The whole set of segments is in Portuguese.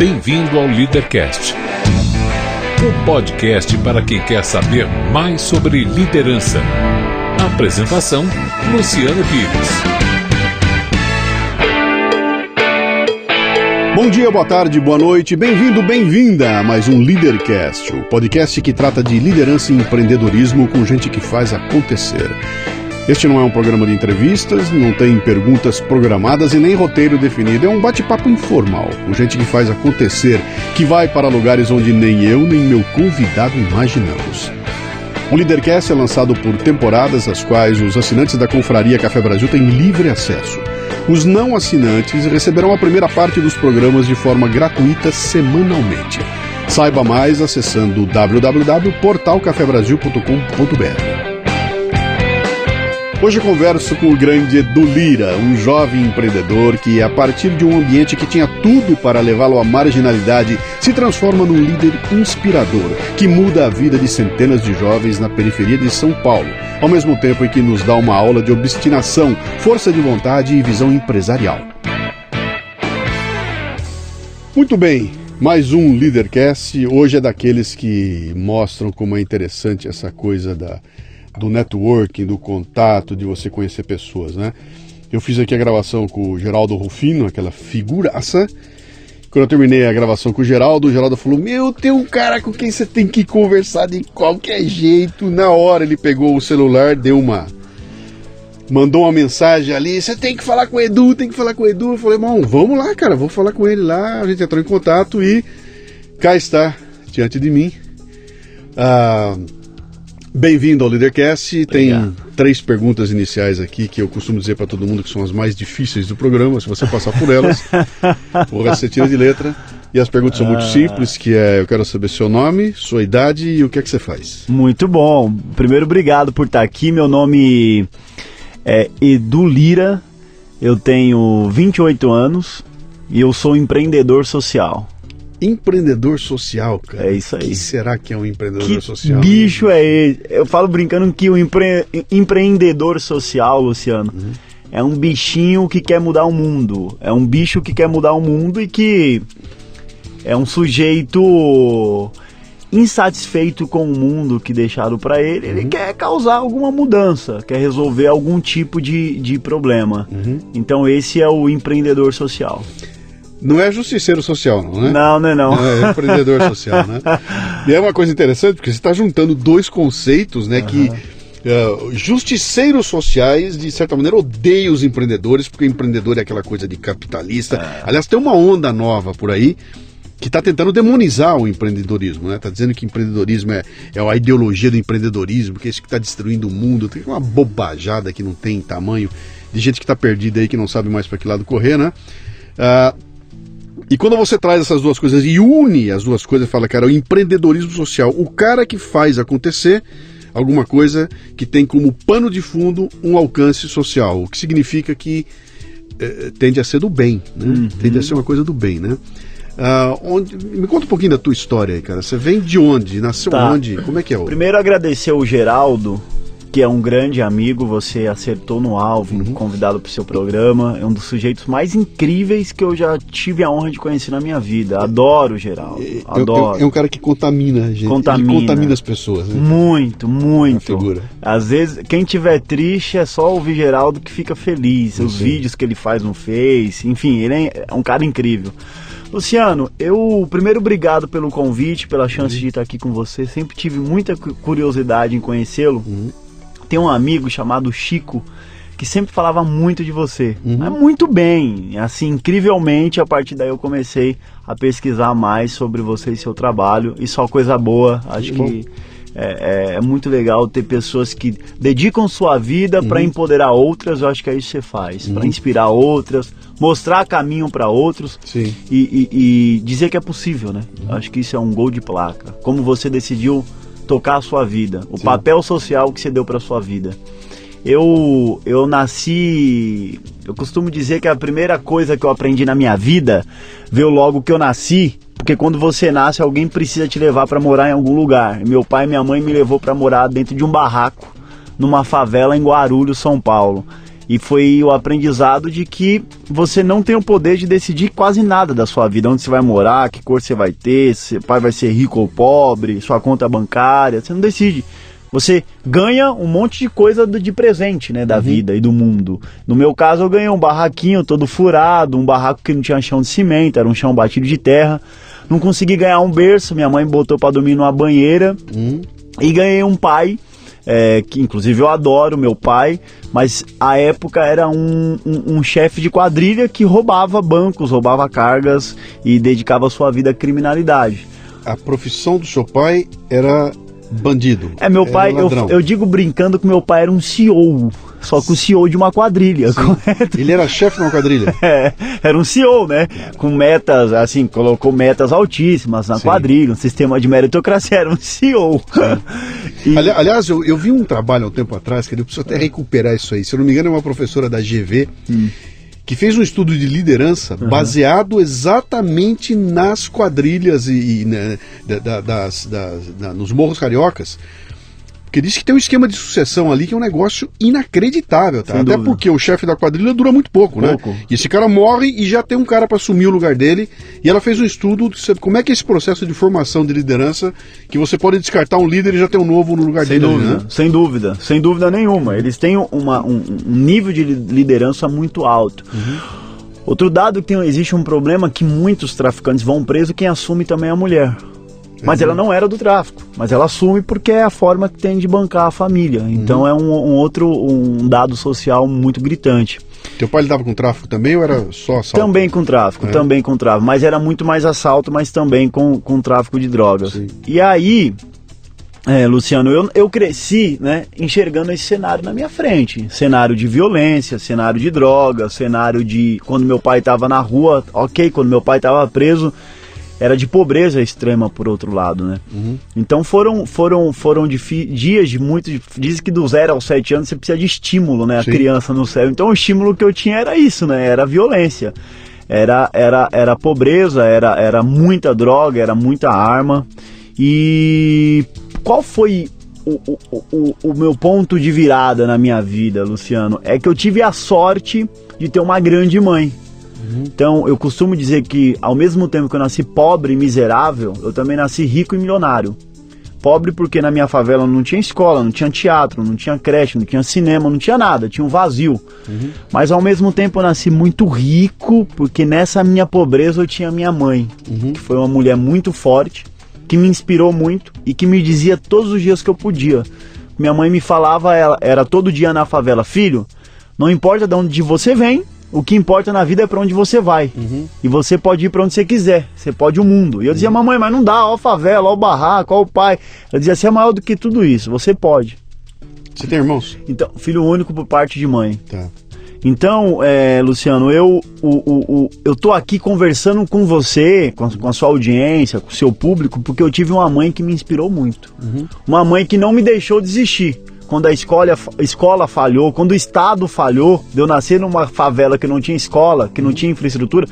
Bem-vindo ao Leadercast, um podcast para quem quer saber mais sobre liderança. Apresentação: Luciano Pires. Bom dia, boa tarde, boa noite, bem-vindo, bem-vinda a mais um Leadercast, o podcast que trata de liderança e empreendedorismo com gente que faz acontecer. Este não é um programa de entrevistas, não tem perguntas programadas e nem roteiro definido, é um bate-papo informal, com gente que faz acontecer, que vai para lugares onde nem eu nem meu convidado imaginamos. O Leadercast é lançado por temporadas, às quais os assinantes da Confraria Café Brasil têm livre acesso. Os não assinantes receberão a primeira parte dos programas de forma gratuita semanalmente. Saiba mais acessando www.portalcafebrasil.com.br. Hoje eu converso com o grande Edu Lira, um jovem empreendedor que, a partir de um ambiente que tinha tudo para levá-lo à marginalidade, se transforma num líder inspirador, que muda a vida de centenas de jovens na periferia de São Paulo, ao mesmo tempo em que nos dá uma aula de obstinação, força de vontade e visão empresarial. Muito bem, mais um Leadercast. Hoje é daqueles que mostram como é interessante essa coisa do networking, do contato, de você conhecer pessoas, né? Eu fiz aqui a gravação com o Geraldo Rufino, aquela figuraça. Quando eu terminei a gravação com o Geraldo falou: meu, tem um cara com quem você tem que conversar de qualquer jeito. Na hora ele pegou o celular, mandou uma mensagem ali: você tem que falar com o Edu, Eu falei: bom, vamos lá, cara, vou falar com ele lá. A gente entrou em contato e cá está, diante de mim. Bem-vindo ao Leadercast. Tem 3 perguntas iniciais aqui que eu costumo dizer para todo mundo que são as mais difíceis do programa. Se você passar por elas, você tira de letra. E as perguntas são muito simples, que é: eu quero saber seu nome, sua idade e o que é que você faz. Muito bom. Primeiro, obrigado por estar aqui. Meu nome é Edu Lira, eu tenho 28 anos e eu sou empreendedor social. Empreendedor social, cara. É isso aí. O que será que é um empreendedor social? Que bicho é esse? Eu falo brincando que o empreendedor social, Luciano, é um bichinho que quer mudar o mundo. É um bicho que quer mudar o mundo e que é um sujeito insatisfeito com o mundo que deixaram para ele. Ele quer causar alguma mudança, quer resolver algum tipo de problema. Então esse é o empreendedor social. Não é justiceiro social, não, né? Não. É empreendedor social, né? E é uma coisa interessante, porque você está juntando 2 conceitos, né? Que justiceiros sociais, de certa maneira, odeiam os empreendedores, porque o empreendedor é aquela coisa de capitalista. Aliás, tem uma onda nova por aí que está tentando demonizar o empreendedorismo, né? Está dizendo que empreendedorismo é a ideologia do empreendedorismo, que é isso que está destruindo o mundo. Tem uma bobajada que não tem tamanho, de gente que está perdida aí, que não sabe mais para que lado correr, né? E quando você traz essas 2 coisas e une as 2 coisas, fala, cara, o empreendedorismo social, o cara que faz acontecer alguma coisa que tem como pano de fundo um alcance social, o que significa que tende a ser do bem, né? Tende a ser uma coisa do bem, né? Me conta um pouquinho da tua história aí, cara. Você vem de onde? Nasceu onde? Como é que é? Primeiro, agradecer o Geraldo, que é um grande amigo. Você acertou no alvo, convidado para o seu programa. É um dos sujeitos mais incríveis que eu já tive a honra de conhecer na minha vida. Adoro o Geraldo, adoro. É um cara que contamina a gente. Ele contamina as pessoas, né? Muito. Uma figura. Às vezes, quem tiver triste é só ouvir Geraldo que fica feliz. Os vídeos que ele faz no Face, enfim, ele é um cara incrível. Luciano, primeiro, obrigado pelo convite, pela chance de estar aqui com você. Sempre tive muita curiosidade em conhecê-lo. Tem um amigo chamado Chico que sempre falava muito de você, mas muito bem, assim, incrivelmente. A partir daí eu comecei a pesquisar mais sobre você e seu trabalho, e só coisa boa. Acho que é muito legal ter pessoas que dedicam sua vida para empoderar outras. Eu acho que é isso que você faz, para inspirar outras, mostrar caminho para outros. E dizer que é possível, né? Acho que isso é um gol de placa, como você decidiu tocar a sua vida, o papel social que você deu para sua vida. Eu nasci, eu costumo dizer que a primeira coisa que eu aprendi na minha vida veio logo que eu nasci, porque quando você nasce alguém precisa te levar para morar em algum lugar. Meu pai e minha mãe me levou para morar dentro de um barraco numa favela em Guarulhos, São Paulo. E foi o aprendizado de que você não tem o poder de decidir quase nada da sua vida. Onde você vai morar, que cor você vai ter, se seu pai vai ser rico ou pobre, sua conta bancária, você não decide. Você ganha um monte de coisa de presente, né, da vida e do mundo. No meu caso, eu ganhei um barraquinho todo furado, um barraco que não tinha chão de cimento, era um chão batido de terra. Não consegui ganhar um berço, minha mãe botou para dormir numa banheira. E ganhei um pai, que inclusive eu adoro meu pai, mas à época era um chefe de quadrilha que roubava bancos, roubava cargas e dedicava sua vida à criminalidade. A profissão do seu pai era bandido. Meu pai, eu digo brincando que meu pai era um CEO, só que o CEO de uma quadrilha, correto? Ele era chefe de uma quadrilha? Era um CEO, né? Com metas, assim, colocou metas altíssimas na quadrilha, um sistema de meritocracia, era um CEO. Aliás, eu vi um trabalho há um tempo atrás, que eu preciso até recuperar isso aí. Se eu não me engano, é uma professora da GV, que fez um estudo de liderança baseado exatamente nas quadrilhas nos morros cariocas, porque disse que tem um esquema de sucessão ali que é um negócio inacreditável, tá? Até porque o chefe da quadrilha dura muito pouco, né? E esse cara morre e já tem um cara para assumir o lugar dele, e ela fez um estudo de como é que é esse processo de formação de liderança, que você pode descartar um líder e já ter um novo no lugar dele, né? Sem dúvida nenhuma. Eles têm um nível de liderança muito alto. Outro dado que existe um problema que muitos traficantes vão presos, quem assume também é a mulher. Mas ela não era do tráfico, mas ela assume porque é a forma que tem de bancar a família. Então é um dado social muito gritante. Teu pai lidava com tráfico também ou era só assalto? Também com tráfico, mas era muito mais assalto, mas também com tráfico de drogas. Sim. E aí, Luciano, eu cresci, né, enxergando esse cenário na minha frente. Cenário de violência, cenário de droga, cenário de quando meu pai estava na rua, quando meu pai estava preso, era de pobreza extrema, por outro lado, né? Então foram dias de muito... Diz que do 0 aos 7 anos você precisa de estímulo, né? A criança no céu. Então o estímulo que eu tinha era isso, né? Era violência. Era pobreza, era muita droga, era muita arma. E qual foi o meu ponto de virada na minha vida, Luciano? É que eu tive a sorte de ter uma grande mãe. Então, eu costumo dizer que, ao mesmo tempo que eu nasci pobre e miserável, eu também nasci rico e milionário. Pobre porque na minha favela não tinha escola, não tinha teatro, não tinha creche, não tinha cinema, não tinha nada, tinha um vazio. Mas, ao mesmo tempo, eu nasci muito rico porque nessa minha pobreza eu tinha minha mãe, que foi uma mulher muito forte, que me inspirou muito e que me dizia todos os dias que eu podia. Minha mãe me falava, era todo dia na favela: filho, não importa de onde você vem, o que importa na vida é pra onde você vai. E você pode ir pra onde você quiser. Você pode o mundo. E eu dizia: mamãe, mas não dá, ó a favela, ó o barraco, ó o pai. Ela dizia: você é maior do que tudo isso, você pode. Você tem irmãos? Então, filho único por parte de mãe. Tá. Então, Luciano, eu tô aqui conversando com você, com a sua audiência, com o seu público, porque eu tive uma mãe que me inspirou muito. Uma mãe que não me deixou desistir. Quando a escola falhou, quando o Estado falhou, de eu nascer numa favela que não tinha escola, que não tinha infraestrutura,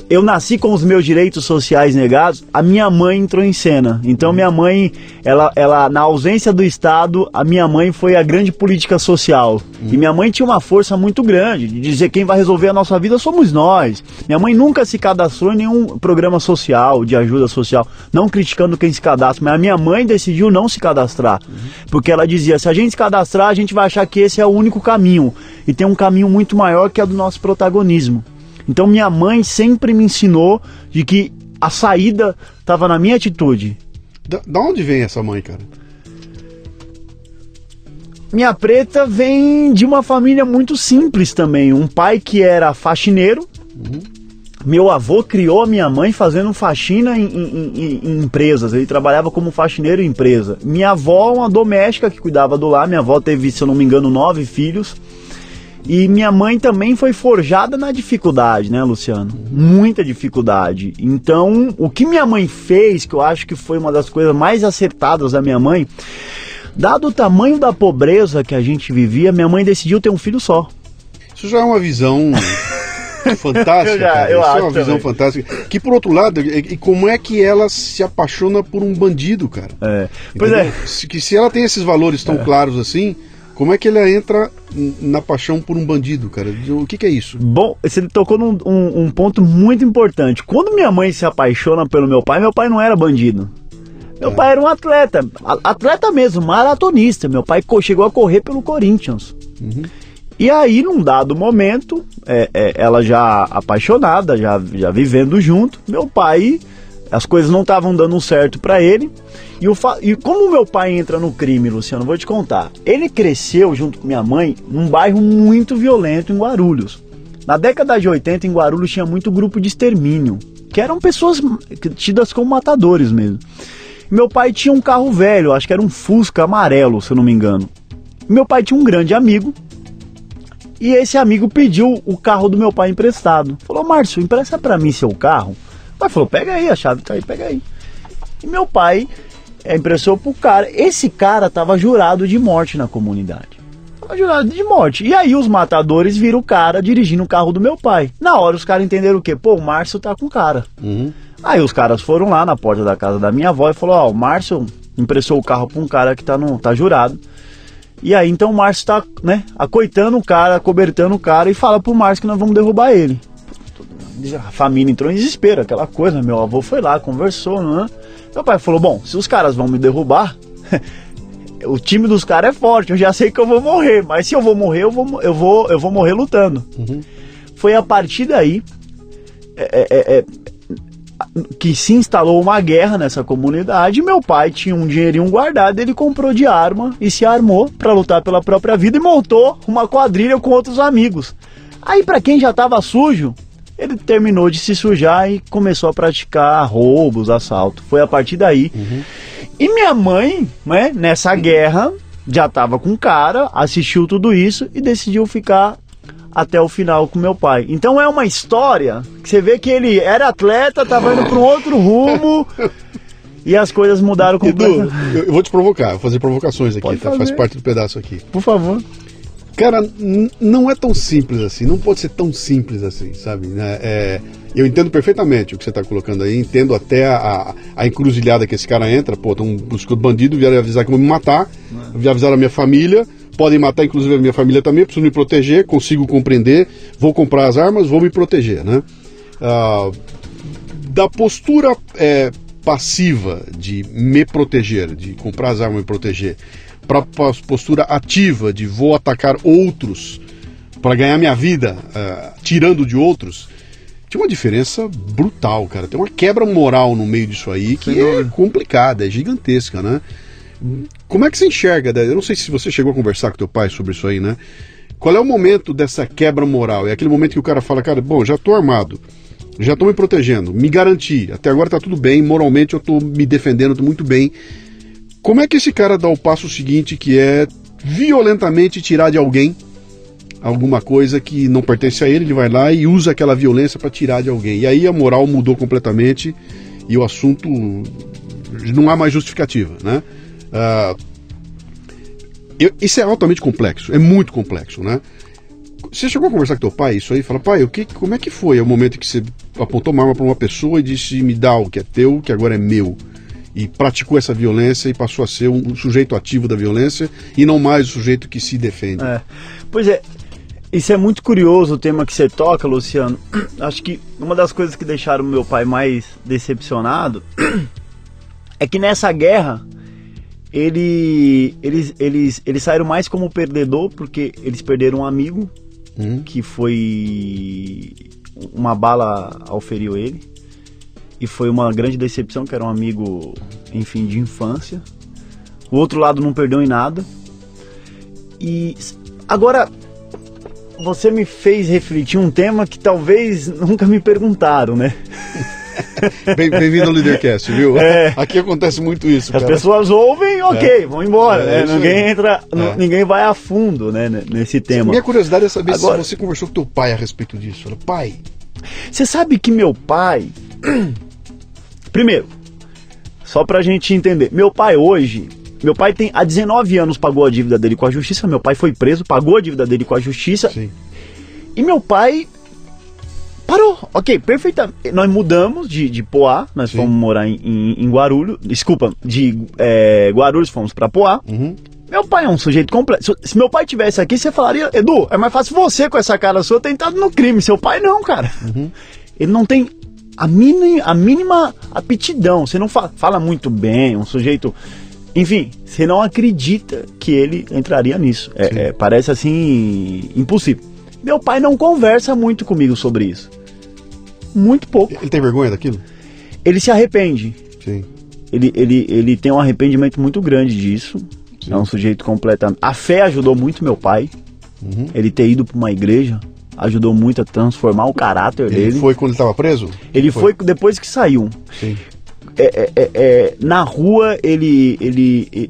eu nasci com os meus direitos sociais negados, a minha mãe entrou em cena. Então minha mãe, ela na ausência do Estado, a minha mãe foi a grande política social. E minha mãe tinha uma força muito grande de dizer: quem vai resolver a nossa vida somos nós. Minha mãe nunca se cadastrou em nenhum programa social, de ajuda social, não criticando quem se cadastra, mas a minha mãe decidiu não se cadastrar. Porque ela dizia: se a gente se cadastrar, a gente vai achar que esse é o único caminho. E tem um caminho muito maior, que é o do nosso protagonismo. Então minha mãe sempre me ensinou de que a saída estava na minha atitude. Da onde vem essa mãe, cara? Minha preta vem de uma família muito simples também. Um pai que era faxineiro. Meu avô criou a minha mãe fazendo faxina em empresas. Ele trabalhava como faxineiro em empresa. Minha avó, uma doméstica que cuidava do lar. Minha avó teve, se eu não me engano, 9 filhos. E minha mãe também foi forjada na dificuldade, né, Luciano? Muita dificuldade. Então, o que minha mãe fez, que eu acho que foi uma das coisas mais acertadas da minha mãe, dado o tamanho da pobreza que a gente vivia, minha mãe decidiu ter um filho só. Isso já é uma visão fantástica, cara. Isso é uma visão fantástica. Que, por outro lado, e como é que ela se apaixona por um bandido, cara? Pois é. Se ela tem esses valores tão claros assim... Como é que ele entra na paixão por um bandido, cara? O que é isso? Bom, você tocou num ponto muito importante. Quando minha mãe se apaixona pelo meu pai não era bandido. Meu pai era um atleta mesmo, maratonista. Meu pai chegou a correr pelo Corinthians. Uhum. E aí, num dado momento, ela já apaixonada, já vivendo junto, meu pai, as coisas não estavam dando certo pra ele. E como meu pai entra no crime, Luciano, vou te contar. Ele cresceu junto com minha mãe num bairro muito violento em Guarulhos. Na década de 80, em Guarulhos, tinha muito grupo de extermínio, que eram pessoas tidas como matadores mesmo. Meu pai tinha um carro velho, acho que era um Fusca amarelo, se eu não me engano. Meu pai tinha um grande amigo, e esse amigo pediu o carro do meu pai emprestado. Falou: Márcio, empresta pra mim seu carro. O pai falou: pega aí, a chave tá aí, pega aí. E meu pai emprestou pro cara. Esse cara tava jurado de morte na comunidade. Tava jurado de morte. E aí os matadores viram o cara dirigindo o carro do meu pai. Na hora os caras entenderam o quê? Pô, o Márcio tá com o cara. Uhum. Aí os caras foram lá na porta da casa da minha avó e falou: ó, o Márcio emprestou o carro pra um cara que tá jurado. E aí então o Márcio tá, né, acoitando o cara, acobertando o cara, e fala pro Márcio que nós vamos derrubar ele. A família entrou em desespero, aquela coisa. Meu avô foi lá, conversou, né? Meu pai falou: bom, se os caras vão me derrubar, o time dos caras é forte, eu já sei que eu vou morrer, mas se eu vou morrer, eu vou morrer lutando. Uhum. Foi a partir daí que se instalou uma guerra nessa comunidade. Meu pai tinha um dinheirinho guardado, ele comprou de arma e se armou para lutar pela própria vida e montou uma quadrilha com outros amigos. Aí, para quem já estava sujo, ele terminou de se sujar e começou a praticar roubos, assalto. Foi a partir daí. Uhum. E minha mãe, né, nessa guerra, já estava com o cara, assistiu tudo isso e decidiu ficar até o final com meu pai. Então é uma história que você vê que ele era atleta, estava indo para um outro rumo e as coisas mudaram completamente. Edu, eu vou te provocar, vou fazer provocações aqui, tá? Faz parte do pedaço aqui. Por favor. Cara, não é tão simples assim, não pode ser tão simples assim, sabe? Eu entendo perfeitamente o que você está colocando aí, entendo até a encruzilhada que esse cara entra. Pô, estão buscando bandido, vieram avisar que vão me matar, avisaram a minha família, podem matar inclusive a minha família também, preciso me proteger, consigo compreender, vou comprar as armas, vou me proteger, né? Da postura passiva de me proteger, de comprar as armas e me proteger, para a postura ativa de vou atacar outros para ganhar minha vida, tirando de outros, tinha uma diferença brutal, cara. Tem uma quebra moral no meio disso aí que é complicada, é gigantesca, né? Como é que você enxerga? Eu não sei se você chegou a conversar com teu pai sobre isso aí, né? Qual é o momento dessa quebra moral? É aquele momento que o cara fala: cara, bom, já tô armado, já tô me protegendo, me garanti, até agora tá tudo bem, moralmente eu tô me defendendo, tô muito bem. Como é que esse cara dá o passo seguinte, que é violentamente tirar de alguém alguma coisa que não pertence a ele? Ele vai lá e usa aquela violência para tirar de alguém. E aí a moral mudou completamente e o assunto não há mais justificativa, né? Isso é altamente complexo, é muito complexo, né? Você chegou a conversar com teu pai isso aí? Fala: pai, como é que foi o momento que você apontou uma arma para uma pessoa e disse: me dá o que é teu, que agora é meu? E praticou essa violência e passou a ser um sujeito ativo da violência e não mais o sujeito que se defende. Pois é, isso é muito curioso o tema que você toca, Luciano. Acho que uma das coisas que deixaram meu pai mais decepcionado é que nessa guerra eles saíram mais como perdedor, porque eles perderam um amigo que foi... uma bala auferiu ele. E foi uma grande decepção, que era um amigo, enfim, de infância. O outro lado não perdeu em nada. E agora, você me fez refletir um tema que talvez nunca me perguntaram, né? Bem-vindo ao Leadercast, viu? Aqui acontece muito isso, cara. As pessoas ouvem, vão embora, né? Ninguém entra, ninguém vai a fundo, né, nesse tema. Minha curiosidade é saber se você conversou com teu pai a respeito disso. Falou: pai, você sabe que meu pai... Primeiro, só pra gente entender, meu pai tem há 19 anos pagou a dívida dele com a justiça. Meu pai foi preso, pagou a dívida dele com a justiça. Sim. E meu pai parou, ok, perfeitamente. Nós mudamos de Poá, nós fomos morar em Guarulhos. Desculpa, de Guarulhos fomos pra Poá. Meu pai é um sujeito completo. Se meu pai tivesse aqui, você falaria, Edu, é mais fácil você com essa cara sua ter entrado no crime. Seu pai não, cara. Ele não tem a mínima aptidão. Você não fala muito bem, um sujeito... Enfim, você não acredita que ele entraria nisso. Parece assim, impossível. Meu pai não conversa muito comigo sobre isso. Muito pouco. Ele tem vergonha daquilo? Ele se arrepende. Sim. Ele tem um arrependimento muito grande disso. Sim. É um sujeito completamente... A fé ajudou muito meu pai. Ele ter ido para uma igreja ajudou muito a transformar o caráter dele. Ele foi quando ele estava preso? Ele foi depois que saiu. Sim. Na rua,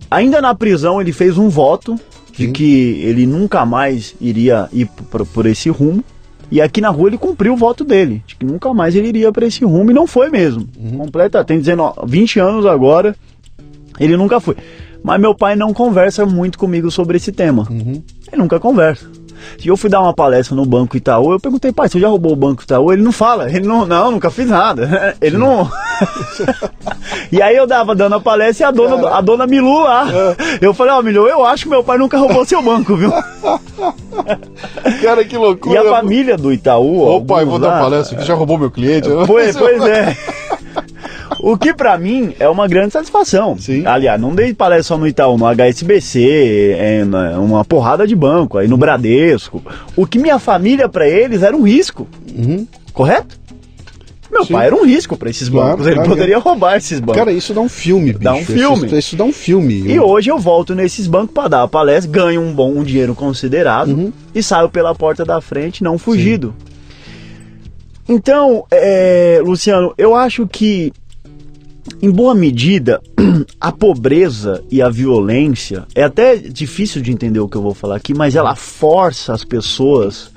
ainda na prisão, ele fez um voto de que ele nunca mais iria ir por esse rumo. E aqui na rua ele cumpriu o voto dele, de que nunca mais ele iria para esse rumo, e não foi mesmo. Tem 20 anos agora, ele nunca foi. Mas meu pai não conversa muito comigo sobre esse tema. Ele nunca conversa. Se eu fui dar uma palestra no Banco Itaú, eu perguntei, pai, você já roubou o Banco Itaú? Ele não fala, nunca fiz nada. Ele não... E aí eu dando a palestra e a dona Milu lá. Eu falei, Milu, eu acho que meu pai nunca roubou seu banco, viu? Cara, que loucura. E a família do Itaú... Ô pai, vou dar palestra, que já roubou meu cliente. Pois é. O que pra mim é uma grande satisfação. Sim. Aliás, não dei palestra só no Itaú, no HSBC, uma porrada de banco, aí no Bradesco. O que minha família pra eles era um risco. Correto? Meu pai era um risco pra esses bancos. Ele poderia roubar esses bancos. Cara, isso dá um filme, bicho. Dá um filme. Isso dá um filme. E hoje eu volto nesses bancos pra dar a palestra, ganho um dinheiro considerado e saio pela porta da frente, não fugido. Sim. Então, Luciano, eu acho que em boa medida, a pobreza e a violência, é até difícil de entender o que eu vou falar aqui, mas ela força as pessoas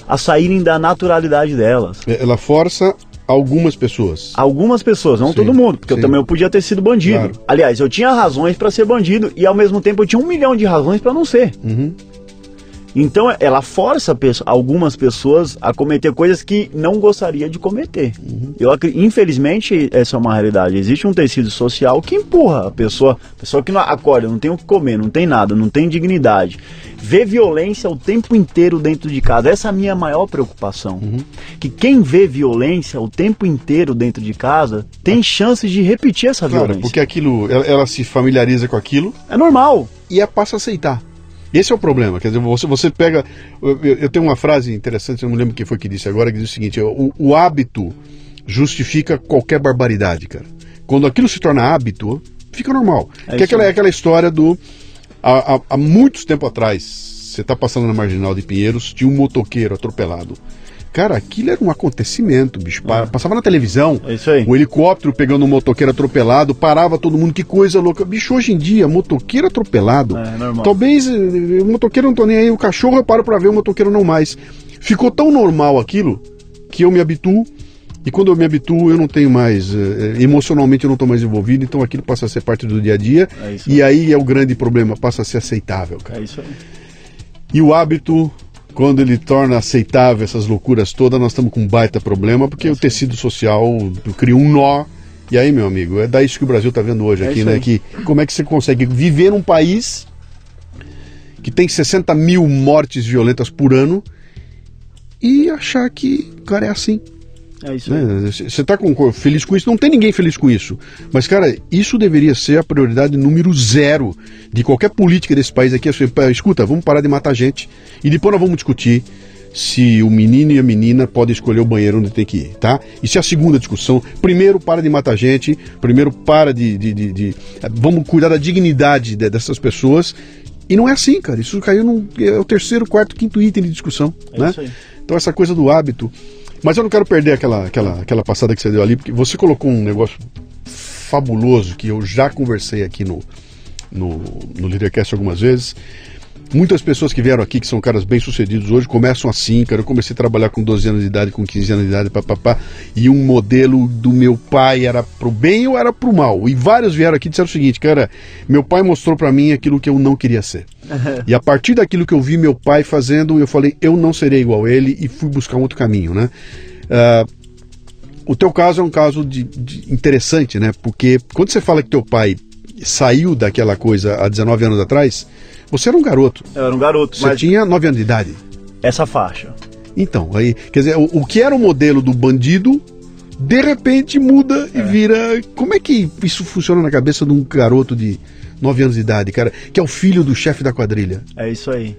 a saírem da naturalidade delas. Ela força algumas pessoas. Algumas pessoas, não todo mundo, porque eu também podia ter sido bandido. Claro. Aliás, eu tinha razões para ser bandido e ao mesmo tempo eu tinha 1 milhão de razões para não ser. Então ela força algumas pessoas a cometer coisas que não gostaria de cometer. Infelizmente, essa é uma realidade. Existe um tecido social que empurra a pessoa que não acorda, não tem o que comer, não tem nada, não tem dignidade. Vê violência o tempo inteiro dentro de casa. Essa é a minha maior preocupação. Que quem vê violência o tempo inteiro dentro de casa tem chances de repetir essa violência. Porque aquilo, ela se familiariza com aquilo. É normal. E passa a aceitar. Esse é o problema, quer dizer, você pega... Eu tenho uma frase interessante, eu não lembro quem foi que disse agora, que diz o seguinte: o hábito justifica qualquer barbaridade, cara. Quando aquilo se torna hábito, fica normal. É aquela história do... Há muitos tempo atrás, você está passando na Marginal de Pinheiros, tinha um motoqueiro atropelado. Cara, aquilo era um acontecimento, bicho. Passava na televisão, o helicóptero pegando um motoqueiro atropelado, parava todo mundo, que coisa louca. Bicho, hoje em dia, motoqueiro atropelado, talvez o motoqueiro não tô nem aí, o cachorro eu paro pra ver, o motoqueiro não mais. Ficou tão normal aquilo, que eu me habituo, e quando eu me habituo, eu não tenho mais, emocionalmente eu não tô mais envolvido, então aquilo passa a ser parte do dia a dia, e aí é o grande problema, passa a ser aceitável, cara. E o hábito... Quando ele torna aceitável essas loucuras todas, nós estamos com um baita problema, porque o tecido social cria um nó. E aí, meu amigo, é daí que o Brasil está vendo hoje aqui, né? Que, como é que você consegue viver num país que tem 60 mil mortes violentas por ano e achar que, cara, é assim. É isso aí. Você está feliz com isso? Não tem ninguém feliz com isso. Mas, cara, isso deveria ser a prioridade número 0 de qualquer política desse país aqui. Escuta, vamos parar de matar gente e depois nós vamos discutir se o menino e a menina podem escolher o banheiro onde tem que ir, tá? Isso é a segunda discussão. Primeiro, para de matar gente. Primeiro, para vamos cuidar da dignidade dessas pessoas. E não é assim, cara. Isso caiu é o 3º, 4º, 5º item de discussão, né? Isso aí. Então, essa coisa do hábito... Mas eu não quero perder aquela passada que você deu ali, porque você colocou um negócio fabuloso que eu já conversei aqui no Leadercast algumas vezes. Muitas pessoas que vieram aqui, que são caras bem-sucedidos hoje, começam assim, cara. Eu comecei a trabalhar com 12 anos de idade, com 15 anos de idade, e um modelo do meu pai era pro bem ou era pro mal. E vários vieram aqui e disseram o seguinte: cara, meu pai mostrou pra mim aquilo que eu não queria ser. E a partir daquilo que eu vi meu pai fazendo, eu falei, eu não serei igual a ele, e fui buscar um outro caminho, né? O teu caso é um caso interessante, né? Porque quando você fala que teu pai saiu daquela coisa há 19 anos atrás, você era um garoto. Eu era um garoto, Você tinha 9 anos de idade. Essa faixa. Então, aí, quer dizer, o que era o modelo do bandido, de repente muda e vira... Como é que isso funciona na cabeça de um garoto de 9 anos de idade, cara, que é o filho do chefe da quadrilha? É isso aí.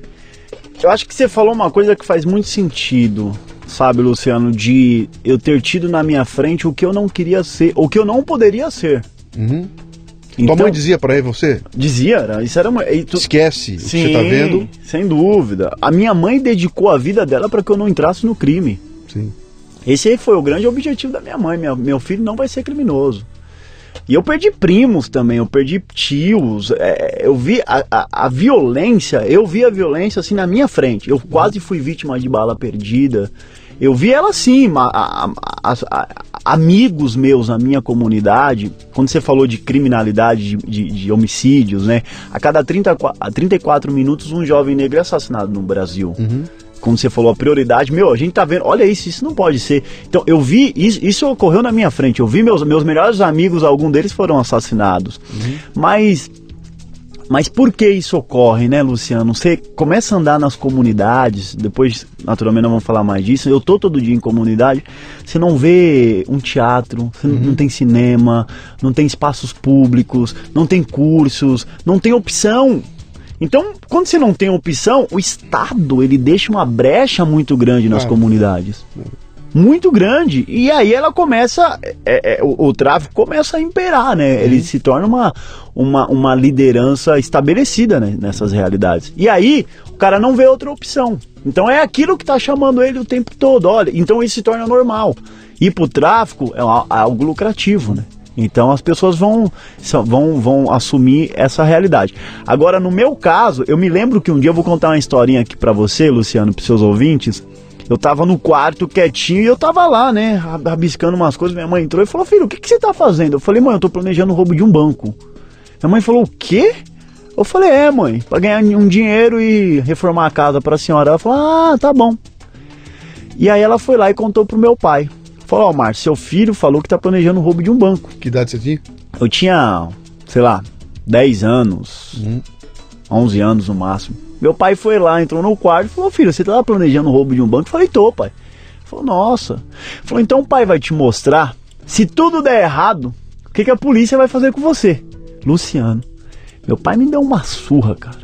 Eu acho que você falou uma coisa que faz muito sentido, sabe, Luciano, de eu ter tido na minha frente o que eu não queria ser, o que eu não poderia ser. Uhum. Então, Tua mãe dizia pra ele, você? Dizia, isso era uma... Esquece o que Sim, você tá vendo. sem dúvida. A minha mãe dedicou a vida dela para que eu não entrasse no crime. Sim. Esse aí foi o grande objetivo da minha mãe. Meu filho não vai ser criminoso. E eu perdi primos também, eu perdi tios. Eu vi a violência, eu vi a violência assim na minha frente. Eu quase fui vítima de bala perdida. Eu vi ela assim, amigos meus na minha comunidade, quando você falou de criminalidade, de homicídios, né? A cada 34 minutos um jovem negro é assassinado no Brasil. Uhum. Quando você falou a prioridade, a gente tá vendo, olha isso não pode ser. Então eu vi, isso ocorreu na minha frente, eu vi meus melhores amigos, alguns deles foram assassinados. Uhum. Mas por que isso ocorre, né, Luciano? Você começa a andar nas comunidades, depois, naturalmente, não vamos falar mais disso. Eu tô todo dia em comunidade, você não vê um teatro, você não tem cinema, não tem espaços públicos, não tem cursos, não tem opção. Então, quando você não tem opção, o Estado, ele deixa uma brecha muito grande nas comunidades. Muito grande. E aí ela começa, o tráfico começa a imperar, né? Ele se torna uma liderança estabelecida, né, nessas realidades. E aí o cara não vê outra opção. Então é aquilo que está chamando ele o tempo todo. Olha, então isso se torna normal. Ir pro tráfico é algo lucrativo, né? Então as pessoas vão assumir essa realidade. Agora, no meu caso, eu me lembro que um dia eu vou contar uma historinha aqui para você, Luciano, para seus ouvintes. Eu tava no quarto quietinho e eu tava lá, né, rabiscando umas coisas. Minha mãe entrou e falou: filho, o que você tá fazendo? Eu falei: mãe, eu tô planejando o roubo de um banco. Minha mãe falou: o quê? Eu falei: mãe, pra ganhar um dinheiro e reformar a casa pra senhora. Ela falou: tá bom. E aí ela foi lá e contou pro meu pai. Falou: Márcio, seu filho falou que tá planejando o roubo de um banco. Que idade você tinha? Eu tinha, sei lá, 10 anos, 11 anos no máximo. Meu pai foi lá, entrou no quarto e falou: filho, você tá planejando o roubo de um banco? Eu falei: tô, pai. Ele falou: nossa. Ele falou: então o pai vai te mostrar, se tudo der errado, o que a polícia vai fazer com você. Luciano, meu pai me deu uma surra, cara,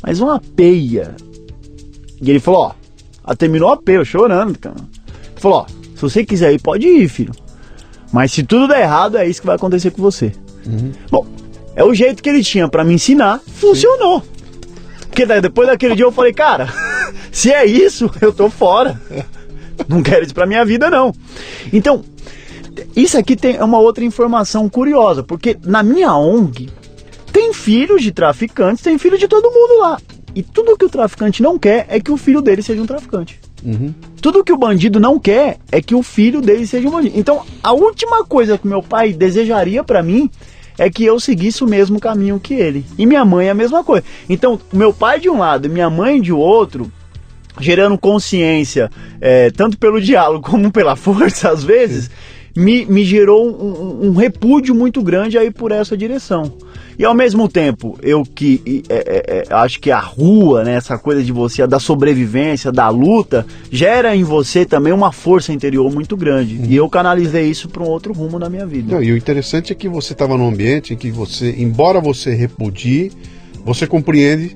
mas uma peia. E ele falou: terminou a peia, eu chorando, cara. Ele falou: se você quiser ir, pode ir, filho. Mas se tudo der errado, é isso que vai acontecer com você. Bom, é o jeito que ele tinha pra me ensinar, funcionou. Porque depois daquele dia eu falei: cara, se é isso, eu tô fora. Não quero isso pra minha vida, não. Então, isso aqui é uma outra informação curiosa, porque na minha ONG tem filhos de traficantes, tem filho de todo mundo lá. E tudo que o traficante não quer é que o filho dele seja um traficante. Tudo que o bandido não quer é que o filho dele seja um bandido. Então, a última coisa que meu pai desejaria pra mim é que eu seguisse o mesmo caminho que ele. E minha mãe é a mesma coisa. Então, meu pai de um lado e minha mãe de outro, gerando consciência, tanto pelo diálogo como pela força, às vezes, me gerou um repúdio muito grande aí por essa direção. E ao mesmo tempo, eu acho que a rua, né, essa coisa de você, da sobrevivência, da luta, gera em você também uma força interior muito grande. E eu canalizei isso para um outro rumo na minha vida. Não, e o interessante é que você estava num ambiente em que você, embora você repudie, você compreende.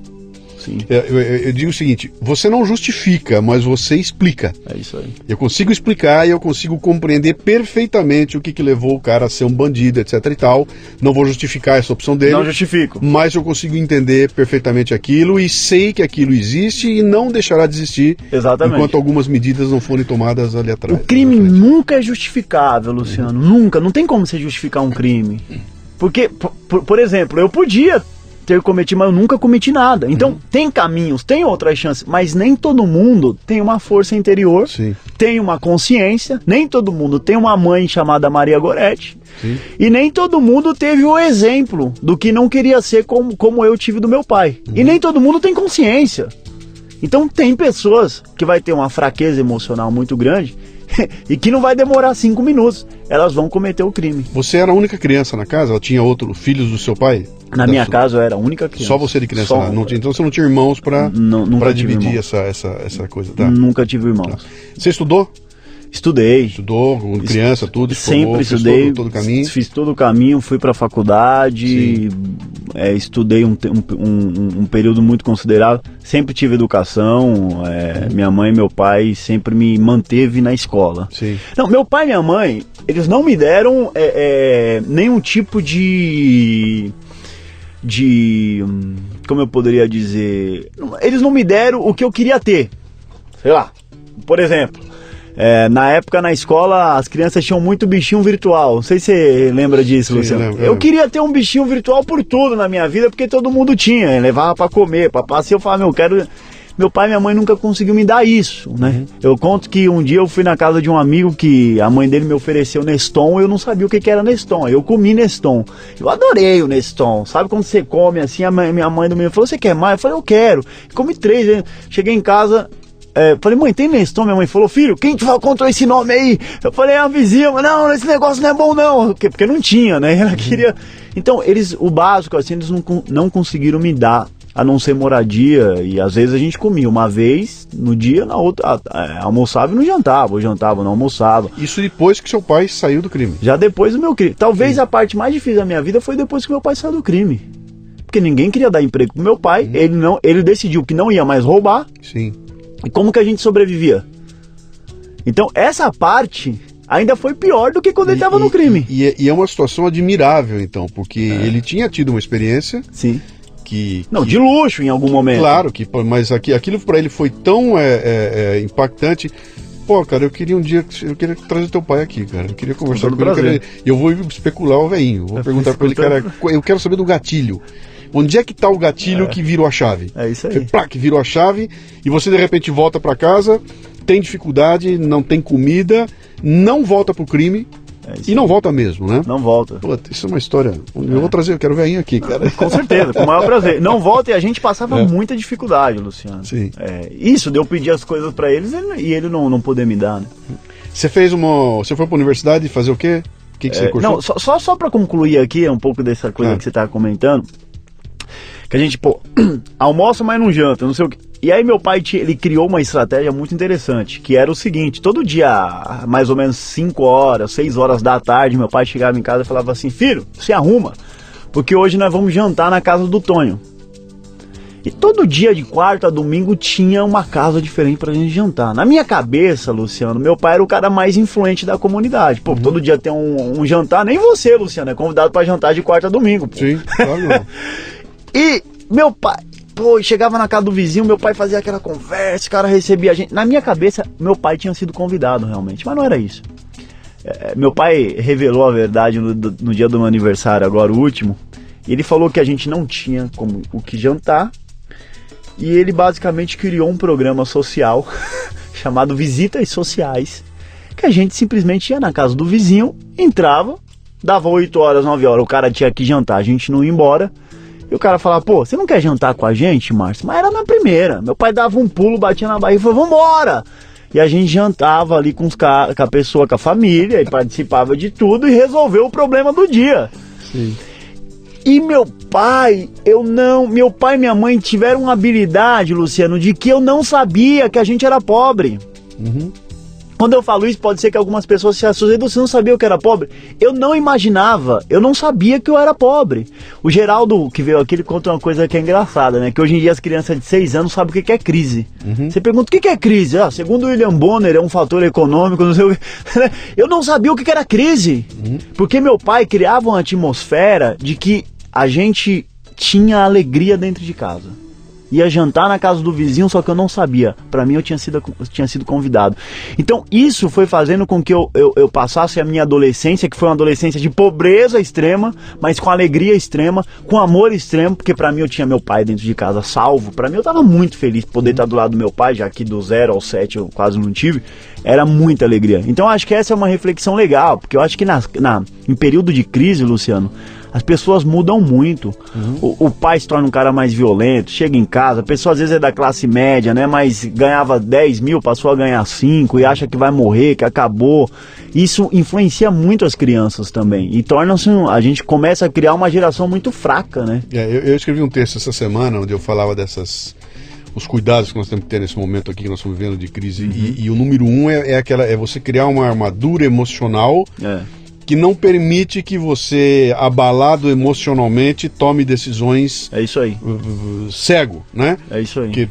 Sim. Eu digo o seguinte: você não justifica, mas você explica. É isso aí. Eu consigo explicar e eu consigo compreender perfeitamente o que levou o cara a ser um bandido, etc e tal. Não vou justificar essa opção dele. Não justifico. Mas eu consigo entender perfeitamente aquilo e sei que aquilo existe e não deixará de existir. Exatamente. Enquanto algumas medidas não forem tomadas ali atrás. O crime nunca é justificável, Luciano. Nunca. Não tem como você justificar um crime. Porque, por exemplo, eu podia ter cometido, mas eu nunca cometi nada. Então, tem caminhos, tem outras chances, mas nem todo mundo tem uma força interior, tem uma consciência, nem todo mundo tem uma mãe chamada Maria Goretti, e nem todo mundo teve o exemplo do que não queria ser como eu tive do meu pai. E nem todo mundo tem consciência. Então tem pessoas que vai ter uma fraqueza emocional muito grande e que não vai demorar 5 minutos. Elas vão cometer o crime. Você era a única criança na casa? Ou tinha filhos do seu pai? Na minha casa eu era a única criança. Só você de criança? Lá. Então você não tinha irmãos para dividir essa coisa, tá? Nunca tive irmãos. Tá. Você estudou? Estudei. Estudou, como criança, tudo? Sempre estudei. Todo o caminho? Fiz todo o caminho, fui para a faculdade, estudei um período muito considerável. Sempre tive educação, minha mãe e meu pai sempre me manteve na escola. Sim. Não, meu pai e minha mãe, eles não me deram nenhum tipo de como eu poderia dizer, eles não me deram o que eu queria ter. Sei lá, por exemplo, na época na escola as crianças tinham muito bichinho virtual. Não sei se você lembra disso, Luciano. Eu queria ter um bichinho virtual por tudo na minha vida, porque todo mundo tinha, levava pra comer, pra passear. Eu falava, meu pai e minha mãe nunca conseguiu me dar isso, né? Eu conto que um dia eu fui na casa de um amigo que a mãe dele me ofereceu Neston e eu não sabia o que era Neston. Eu comi Neston. Eu adorei o Neston. Sabe quando você come assim, minha mãe do menino falou, você quer mais? Eu falei, eu quero. Comi 3. Cheguei em casa, falei, mãe, tem Neston? Minha mãe falou, filho, quem te contou esse nome aí? Eu falei, a vizinha. Não, esse negócio não é bom não. Porque não tinha, né? Ela queria... Então, o básico, assim, eles não conseguiram me dar, a não ser moradia, e às vezes a gente comia uma vez no dia, na outra almoçava e não jantava, ou jantava, não almoçava. Isso depois que seu pai saiu do crime? Já depois do meu crime. Talvez a parte mais difícil da minha vida foi depois que meu pai saiu do crime. Porque ninguém queria dar emprego pro meu pai, ele decidiu que não ia mais roubar. Sim. E como que a gente sobrevivia? Então essa parte ainda foi pior do que quando ele estava no crime. E é uma situação admirável, então, porque ele tinha tido uma experiência... Sim. De luxo em algum momento. Claro, mas aquilo para ele foi tão impactante. Pô, cara, eu queria trazer teu pai aqui, cara. Eu queria conversar com ele. Eu vou especular o velhinho. Vou perguntar para ele, cara, eu quero saber do gatilho. Onde é que tá o gatilho que virou a chave? É isso aí. Que virou a chave e você de repente volta para casa, tem dificuldade, não tem comida, não volta pro crime. E não volta mesmo, né? Não volta. Pô, isso é uma história. Eu vou trazer, eu quero velhinho aqui, cara. Com certeza, com o maior prazer. Não volta, e a gente passava muita dificuldade, Luciano. Sim. Isso de eu pedir as coisas pra eles e ele não poder me dar, né? Você foi pra universidade fazer o quê? O que você curtiu? Não, só pra concluir aqui um pouco dessa coisa que você tava comentando, que a gente, almoça, mas não janta, não sei o quê. E aí meu pai, ele criou uma estratégia muito interessante, que era o seguinte, todo dia, mais ou menos 5 horas, 6 horas da tarde, meu pai chegava em casa e falava assim, filho, se arruma, porque hoje nós vamos jantar na casa do Tonho. E todo dia, de quarta a domingo, tinha uma casa diferente pra gente jantar. Na minha cabeça, Luciano, meu pai era o cara mais influente da comunidade. Todo dia tem um jantar, nem você, Luciano, é convidado pra jantar de quarta a domingo. Sim, claro. E meu pai... chegava na casa do vizinho, meu pai fazia aquela conversa, o cara recebia a gente. Na minha cabeça, meu pai tinha sido convidado realmente, mas não era isso. Meu pai revelou a verdade no dia do meu aniversário, agora o último. E ele falou que a gente não tinha o que jantar. E ele basicamente criou um programa social chamado Visitas Sociais, que a gente simplesmente ia na casa do vizinho, entrava, dava 8 horas, 9 horas, o cara tinha que jantar, a gente não ia embora. E o cara falava, você não quer jantar com a gente, Márcio? Mas era na primeira. Meu pai dava um pulo, batia na barriga e falou, vambora! E a gente jantava ali com a pessoa, com a família, e participava de tudo e resolveu o problema do dia. Sim. E meu pai e minha mãe tiveram uma habilidade, Luciano, de que eu não sabia que a gente era pobre. Quando eu falo isso, pode ser que algumas pessoas se assustem. Você não sabia que eu era pobre? Eu não imaginava, eu não sabia que eu era pobre. O Geraldo, que veio aqui, ele conta uma coisa que é engraçada, né? Que hoje em dia as crianças de 6 anos sabem o que é crise. Você pergunta, o que é crise? Segundo o William Bonner, é um fator econômico, não sei o que. Eu não sabia o que era crise. Porque meu pai criava uma atmosfera de que a gente tinha alegria dentro de casa. Ia jantar na casa do vizinho, só que eu não sabia. Pra mim, eu tinha sido convidado. Então, isso foi fazendo com que eu passasse a minha adolescência, que foi uma adolescência de pobreza extrema, mas com alegria extrema, com amor extremo, porque pra mim eu tinha meu pai dentro de casa salvo. Pra mim, eu tava muito feliz de poder estar do lado do meu pai, já que do 0 ao 7 eu quase não tive. Era muita alegria. Então, eu acho que essa é uma reflexão legal, porque eu acho que em período de crise, Luciano, as pessoas mudam muito. O pai se torna um cara mais violento, chega em casa, a pessoa às vezes é da classe média, né? Mas ganhava 10 mil, passou a ganhar 5 e acha que vai morrer, que acabou. Isso influencia muito as crianças também. E torna-se, a gente começa a criar uma geração muito fraca, né? Eu escrevi um texto essa semana onde eu falava os cuidados que nós temos que ter nesse momento aqui que nós estamos vivendo de crise. E o número 1 é você criar uma armadura emocional que não permite que você, abalado emocionalmente, tome decisões... É isso aí. Cego, né? É isso aí. Que,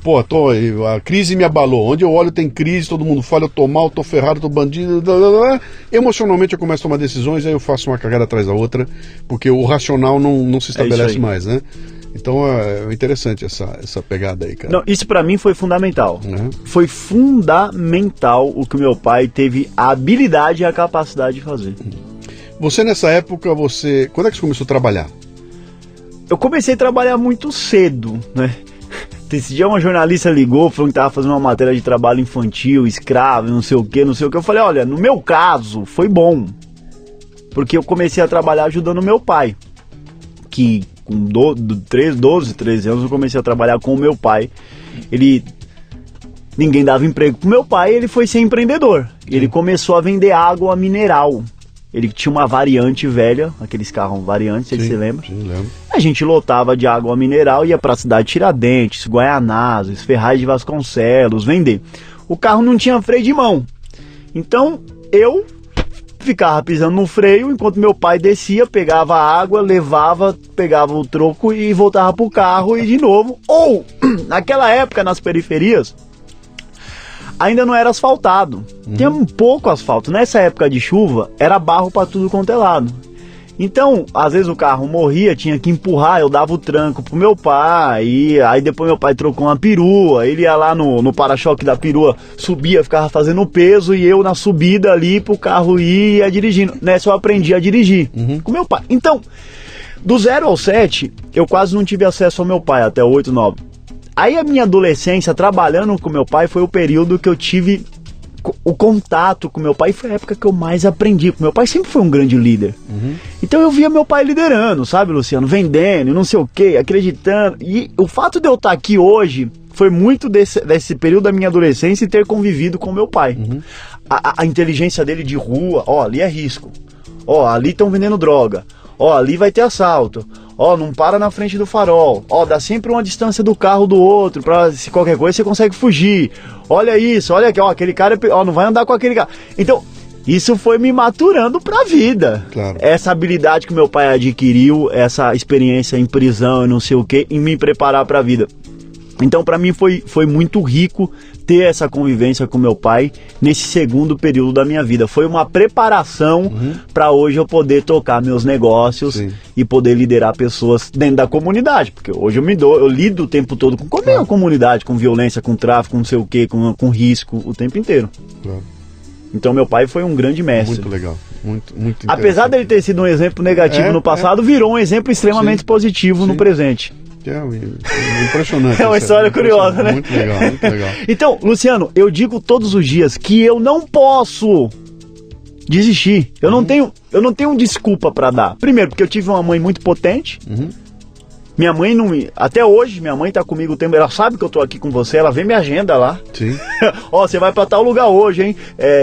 a crise me abalou. Onde eu olho tem crise, todo mundo fala, eu tô mal, tô ferrado, tô bandido... Emocionalmente eu começo a tomar decisões, aí eu faço uma cagada atrás da outra, porque o racional não se estabelece mais, né? Então é interessante essa pegada aí, cara. Não, isso pra mim foi fundamental. Foi fundamental o que o meu pai teve a habilidade e a capacidade de fazer. Você nessa época, quando é que você começou a trabalhar? Eu comecei a trabalhar muito cedo, né? Esse dia uma jornalista ligou, falou que tava fazendo uma matéria de trabalho infantil, escravo, não sei o que. Eu falei, olha, no meu caso foi bom, porque eu comecei a trabalhar ajudando meu pai, que com 12, 13 anos eu comecei a trabalhar com o meu pai. Ninguém dava emprego pro meu pai, ele foi ser empreendedor. Ele começou a vender água mineral. Ele tinha uma variante velha, aqueles carros variantes, se você lembra? Sim, lembro. A gente lotava de água mineral, ia pra cidade de Tiradentes, Guaianazes, Ferraz de Vasconcelos, vender. O carro não tinha freio de mão. Então, eu ficava pisando no freio, enquanto meu pai descia, pegava a água, levava, pegava o troco e voltava pro carro e de novo. Ou, naquela época, nas periferias, ainda não era asfaltado. Tinha um pouco asfalto. Nessa época de chuva, era barro para tudo quanto é lado. Então, às vezes o carro morria, tinha que empurrar, eu dava o tranco pro meu pai, e aí depois meu pai trocou uma perua, ele ia lá no para-choque da perua, subia, ficava fazendo peso, e eu na subida ali pro carro ir e ia dirigindo. Nessa eu aprendi a dirigir com meu pai. Então, do 0 ao 7, eu quase não tive acesso ao meu pai, até 8, 9. Aí a minha adolescência, trabalhando com meu pai, foi o período que eu tive o contato com meu pai, foi a época que eu mais aprendi. Meu pai sempre foi um grande líder. Então eu via meu pai liderando, sabe, Luciano? Vendendo, não sei o quê, acreditando. E o fato de eu estar aqui hoje foi muito desse período da minha adolescência e ter convivido com meu pai. A inteligência dele de rua, ali é risco. Ali estão vendendo droga. Ali vai ter assalto. Não para na frente do farol. Dá sempre uma distância do carro do outro, pra se qualquer coisa você consegue fugir. Olha isso, olha aqui, aquele cara, não vai andar com aquele carro. Então, isso foi me maturando pra vida. Claro. Essa habilidade que meu pai adquiriu, essa experiência em prisão e não sei o que, em me preparar pra vida. Então, pra mim foi muito rico ter essa convivência com meu pai nesse segundo período da minha vida. Foi uma preparação para hoje eu poder tocar meus negócios e poder liderar pessoas dentro da comunidade. Porque hoje eu lido o tempo todo com a comunidade, com violência, com tráfico, com não sei o quê, com risco, o tempo inteiro. Claro. Então meu pai foi um grande mestre. Muito legal, muito apesar dele ter sido um exemplo negativo no passado, virou um exemplo extremamente positivo no presente. É impressionante. É uma história curiosa, né? Muito legal, muito legal. Então, Luciano, eu digo todos os dias que eu não posso desistir. Eu não tenho desculpa pra dar. Primeiro, porque eu tive uma mãe muito potente. Minha mãe até hoje, minha mãe tá comigo o tempo, ela sabe que eu tô aqui com você, ela vê minha agenda lá. Sim. Você vai pra tal lugar hoje, hein?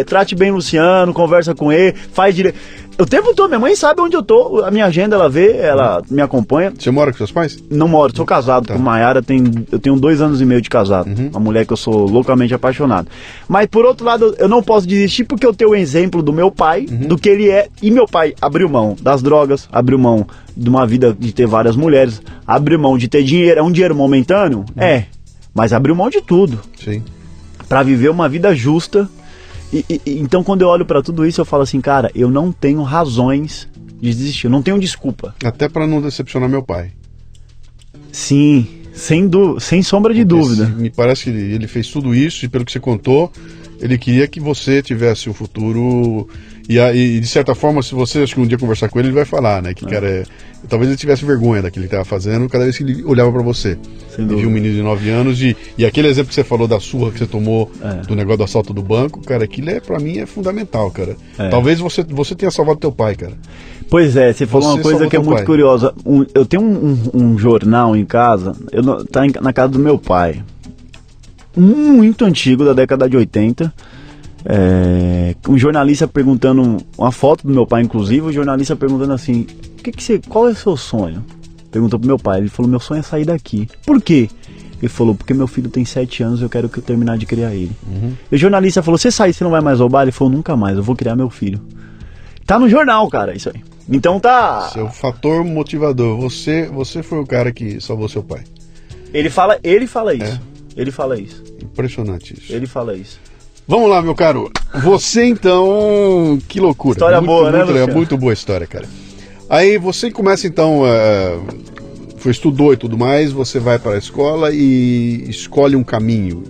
Trate bem o Luciano, conversa com ele, faz direito. O tempo todo, minha mãe sabe onde eu tô, a minha agenda ela vê, ela me acompanha. Você mora com seus pais? Não moro, sou casado com Maiara, eu tenho 2 anos e meio de casado, uma mulher que eu sou loucamente apaixonado. Mas por outro lado, eu não posso desistir porque eu tenho o exemplo do meu pai, do que ele é, e meu pai abriu mão das drogas, abriu mão de uma vida de ter várias mulheres, abriu mão de ter dinheiro, é um dinheiro momentâneo? Mas abriu mão de tudo. Sim. Pra viver uma vida justa. Então quando eu olho pra tudo isso eu falo assim, cara, eu não tenho razões de desistir, eu não tenho desculpa. Até pra não decepcionar meu pai. Sim, sem sombra de dúvida. Me parece que ele fez tudo isso e pelo que você contou, ele queria que você tivesse um futuro E de certa forma, se você acho que um dia conversar com ele, ele vai falar, né? Que cara, talvez ele tivesse vergonha daquilo que ele estava fazendo cada vez que ele olhava para você. Ele viu um menino de 9 anos e aquele exemplo que você falou da surra que você tomou do negócio do assalto do banco, cara, aquilo pra mim é fundamental, cara. Talvez você tenha salvado teu pai, cara. Pois é, você falou uma coisa que é muito curiosa. Eu tenho um jornal em casa, tá na casa do meu pai. Muito antigo, da década de 80. Um jornalista perguntando, uma foto do meu pai inclusive, o jornalista perguntando assim, qual é o seu sonho? Perguntou pro meu pai, ele falou, meu sonho é sair daqui. Por quê? Ele falou, porque meu filho tem 7 anos e eu quero terminar de criar ele. E o jornalista falou, você sai, você não vai mais roubar? Ele falou, nunca mais, eu vou criar meu filho. Tá no jornal, cara, isso aí. Então tá... Seu fator motivador, você foi o cara que salvou seu pai. Ele fala isso. Ele fala isso. Impressionante isso. Ele fala isso. Vamos lá, meu caro. Você então, que loucura. História boa, né, Luciano? Muito boa história, cara. Aí você começa então, estudou e tudo mais, você vai para a escola e escolhe um caminho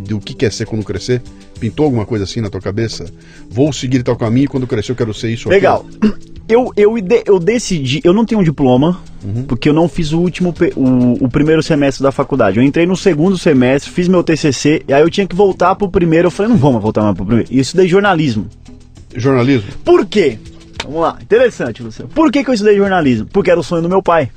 do que quer ser quando crescer. Pintou alguma coisa assim na tua cabeça? Vou seguir tal caminho, quando crescer eu quero ser isso. Legal. Eu decidi, eu não tenho um diploma, porque eu não fiz o primeiro semestre da faculdade. Eu entrei no segundo semestre, fiz meu TCC, e aí eu tinha que voltar pro primeiro. Eu falei, não vamos voltar mais pro primeiro. E eu estudei jornalismo. Jornalismo? Por quê? Vamos lá, interessante, Luciano. Por que eu estudei jornalismo? Porque era o sonho do meu pai.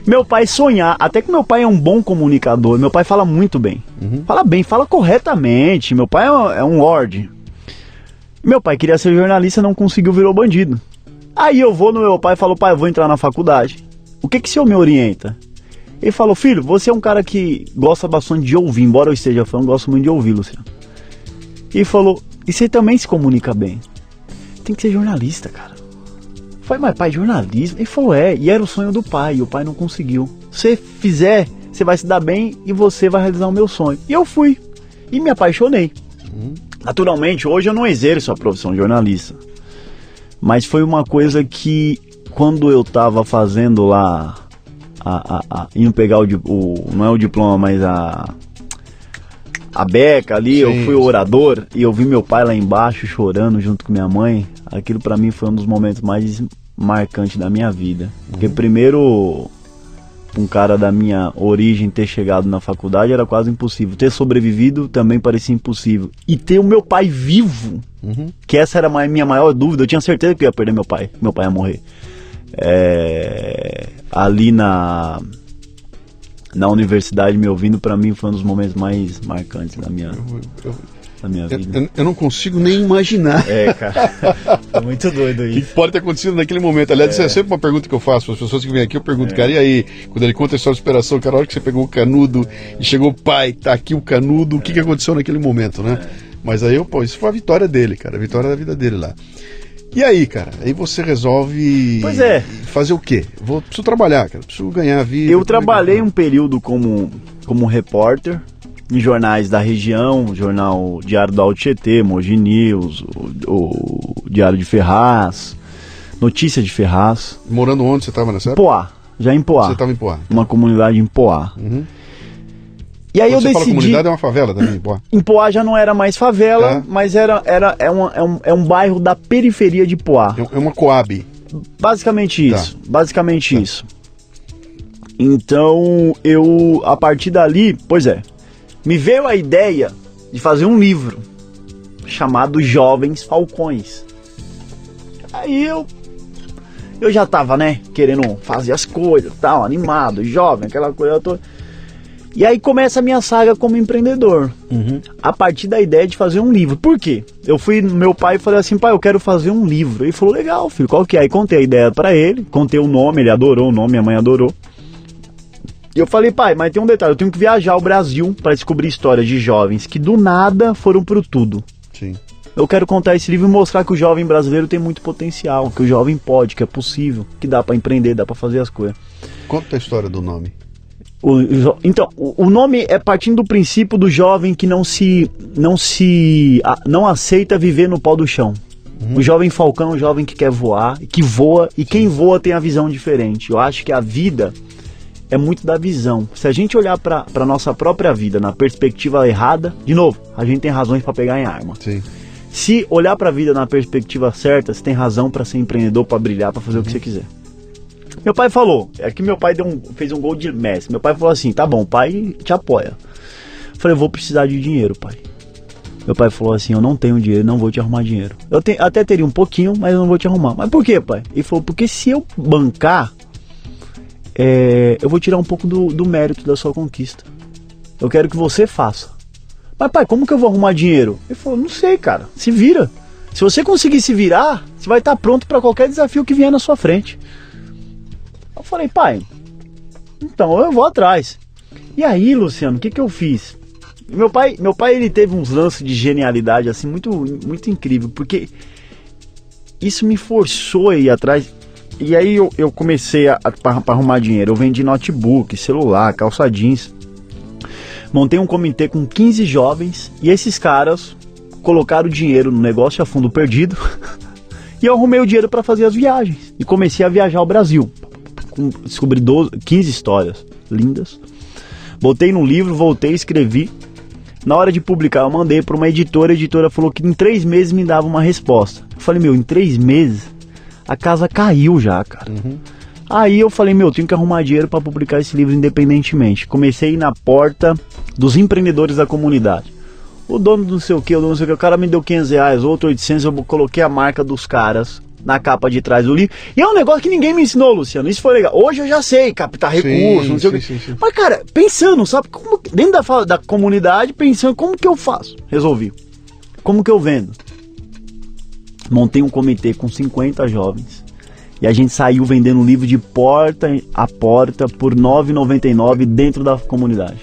Meu pai sonhar, até que meu pai é um bom comunicador, meu pai fala muito bem. Fala bem, fala corretamente, meu pai é um lord. Meu pai queria ser jornalista, não conseguiu, virou bandido. Aí eu vou no meu pai e falo, pai, eu vou entrar na faculdade. O que o senhor me orienta? Ele falou, filho, você é um cara que gosta bastante de ouvir, embora eu esteja falando, gosto muito de ouvir, Luciano. E falou, e você também se comunica bem. Tem que ser jornalista, cara. Eu falei, mas pai, jornalismo? Ele falou, e era o sonho do pai, e o pai não conseguiu. Se você fizer, você vai se dar bem e você vai realizar o meu sonho. E eu fui, e me apaixonei. Naturalmente, hoje eu não exerço a profissão de jornalista. Mas foi uma coisa que, quando eu tava fazendo lá, indo pegar não é o diploma, mas a beca ali, sim, eu fui orador, e eu vi meu pai lá embaixo chorando junto com minha mãe. Aquilo pra mim foi um dos momentos mais marcantes da minha vida. Porque primeiro, um cara da minha origem ter chegado na faculdade era quase impossível. Ter sobrevivido também parecia impossível. E ter o meu pai vivo, que essa era a minha maior dúvida. Eu tinha certeza que eu ia perder meu pai ia morrer. Ali na universidade, me ouvindo, pra mim foi um dos momentos mais marcantes da minha vida. Eu não consigo nem imaginar. Cara, é muito doido isso. O que pode ter acontecido naquele momento? Aliás, isso é sempre uma pergunta que eu faço para as pessoas que vêm aqui. Eu pergunto, cara, e aí? Quando ele conta a história de superação, cara, a hora que você pegou o canudo e chegou, pai, tá aqui o canudo, o que aconteceu naquele momento, né? Mas aí, isso foi a vitória dele, cara, a vitória da vida dele lá. E aí, cara, aí você resolve fazer o quê? Preciso trabalhar, cara, preciso ganhar a vida. Eu trabalhei um período como repórter em jornais da região, jornal Diário do Alto Tietê, Mogi News, o Diário de Ferraz, Notícia de Ferraz. Morando onde você estava nessa época? Poá, já em Poá. Você estava em Poá? Uma comunidade em Poá. E aí quando eu você decidi... fala comunidade, é uma favela também, em Poá? Em Poá já não era mais favela, mas é um bairro da periferia de Poá. É uma Coab. Basicamente isso, isso. Então, a partir dali, me veio a ideia de fazer um livro chamado Jovens Falcões. Aí eu já tava, querendo fazer as coisas, tal, animado, jovem, aquela coisa toda. E aí começa a minha saga como empreendedor. A partir da ideia de fazer um livro. Por quê? Eu fui no meu pai e falei assim, pai, eu quero fazer um livro. Ele falou, legal, filho, qual que é? Aí contei a ideia pra ele, contei o nome, ele adorou o nome, minha mãe adorou. E eu falei, pai, mas tem um detalhe, eu tenho que viajar ao Brasil para descobrir histórias de jovens que do nada foram pro tudo. Sim. Eu quero contar esse livro e mostrar que o jovem brasileiro tem muito potencial, que o jovem pode, que é possível, que dá para empreender, dá para fazer as coisas. Conta a história do nome. Então, o nome é partindo do princípio do jovem que não aceita viver no pau do chão. O jovem falcão é um jovem que quer voar, que voa, e quem voa tem a visão diferente. Eu acho que a vida é muito da visão. Se a gente olhar para nossa própria vida na perspectiva errada, de novo, a gente tem razões para pegar em arma. Sim. Se olhar pra vida na perspectiva certa, você tem razão pra ser empreendedor, pra brilhar, pra fazer o que você quiser. Meu pai falou, aqui meu pai fez um gol de mestre. Meu pai falou assim, tá bom, o pai te apoia. Eu falei, eu vou precisar de dinheiro, pai. Meu pai falou assim, eu não tenho dinheiro, não vou te arrumar dinheiro. Eu até teria um pouquinho, mas eu não vou te arrumar. Mas por quê, pai? Ele falou, porque se eu bancar, eu vou tirar um pouco do mérito da sua conquista. Eu quero que você faça. Mas pai, como que eu vou arrumar dinheiro? Ele falou, não sei, cara, se vira. Se você conseguir se virar, você vai estar pronto para qualquer desafio que vier na sua frente. Eu falei, pai, então eu vou atrás. E aí, Luciano, o que eu fiz? Meu pai ele teve uns lances de genialidade assim muito, muito incrível, porque isso me forçou a ir atrás. E aí eu comecei a arrumar dinheiro. Eu vendi notebook, celular, calça jeans. Montei um comitê com 15 jovens e esses caras colocaram dinheiro no negócio a fundo perdido. E eu arrumei o dinheiro para fazer as viagens. E comecei a viajar ao Brasil. Descobri 15 histórias lindas. Botei no livro, voltei, escrevi. Na hora de publicar, eu mandei para uma editora. A editora falou que em 3 meses me dava uma resposta. Eu falei, em 3 meses a casa caiu já, cara. Aí eu falei, tenho que arrumar dinheiro para publicar esse livro independentemente. Comecei a ir na porta dos empreendedores da comunidade. O dono do não sei o que, o cara me deu R$500, outro 800, eu coloquei a marca dos caras na capa de trás do livro. E é um negócio que ninguém me ensinou, Luciano. Isso foi legal. Hoje eu já sei captar recursos, não sei o que. Sim. Mas, cara, pensando, sabe? Dentro da comunidade, pensando, como que eu faço? Resolvi. Como que eu vendo? Montei um comitê com 50 jovens. E a gente saiu vendendo livro de porta a porta por R$ 9,99 dentro da comunidade.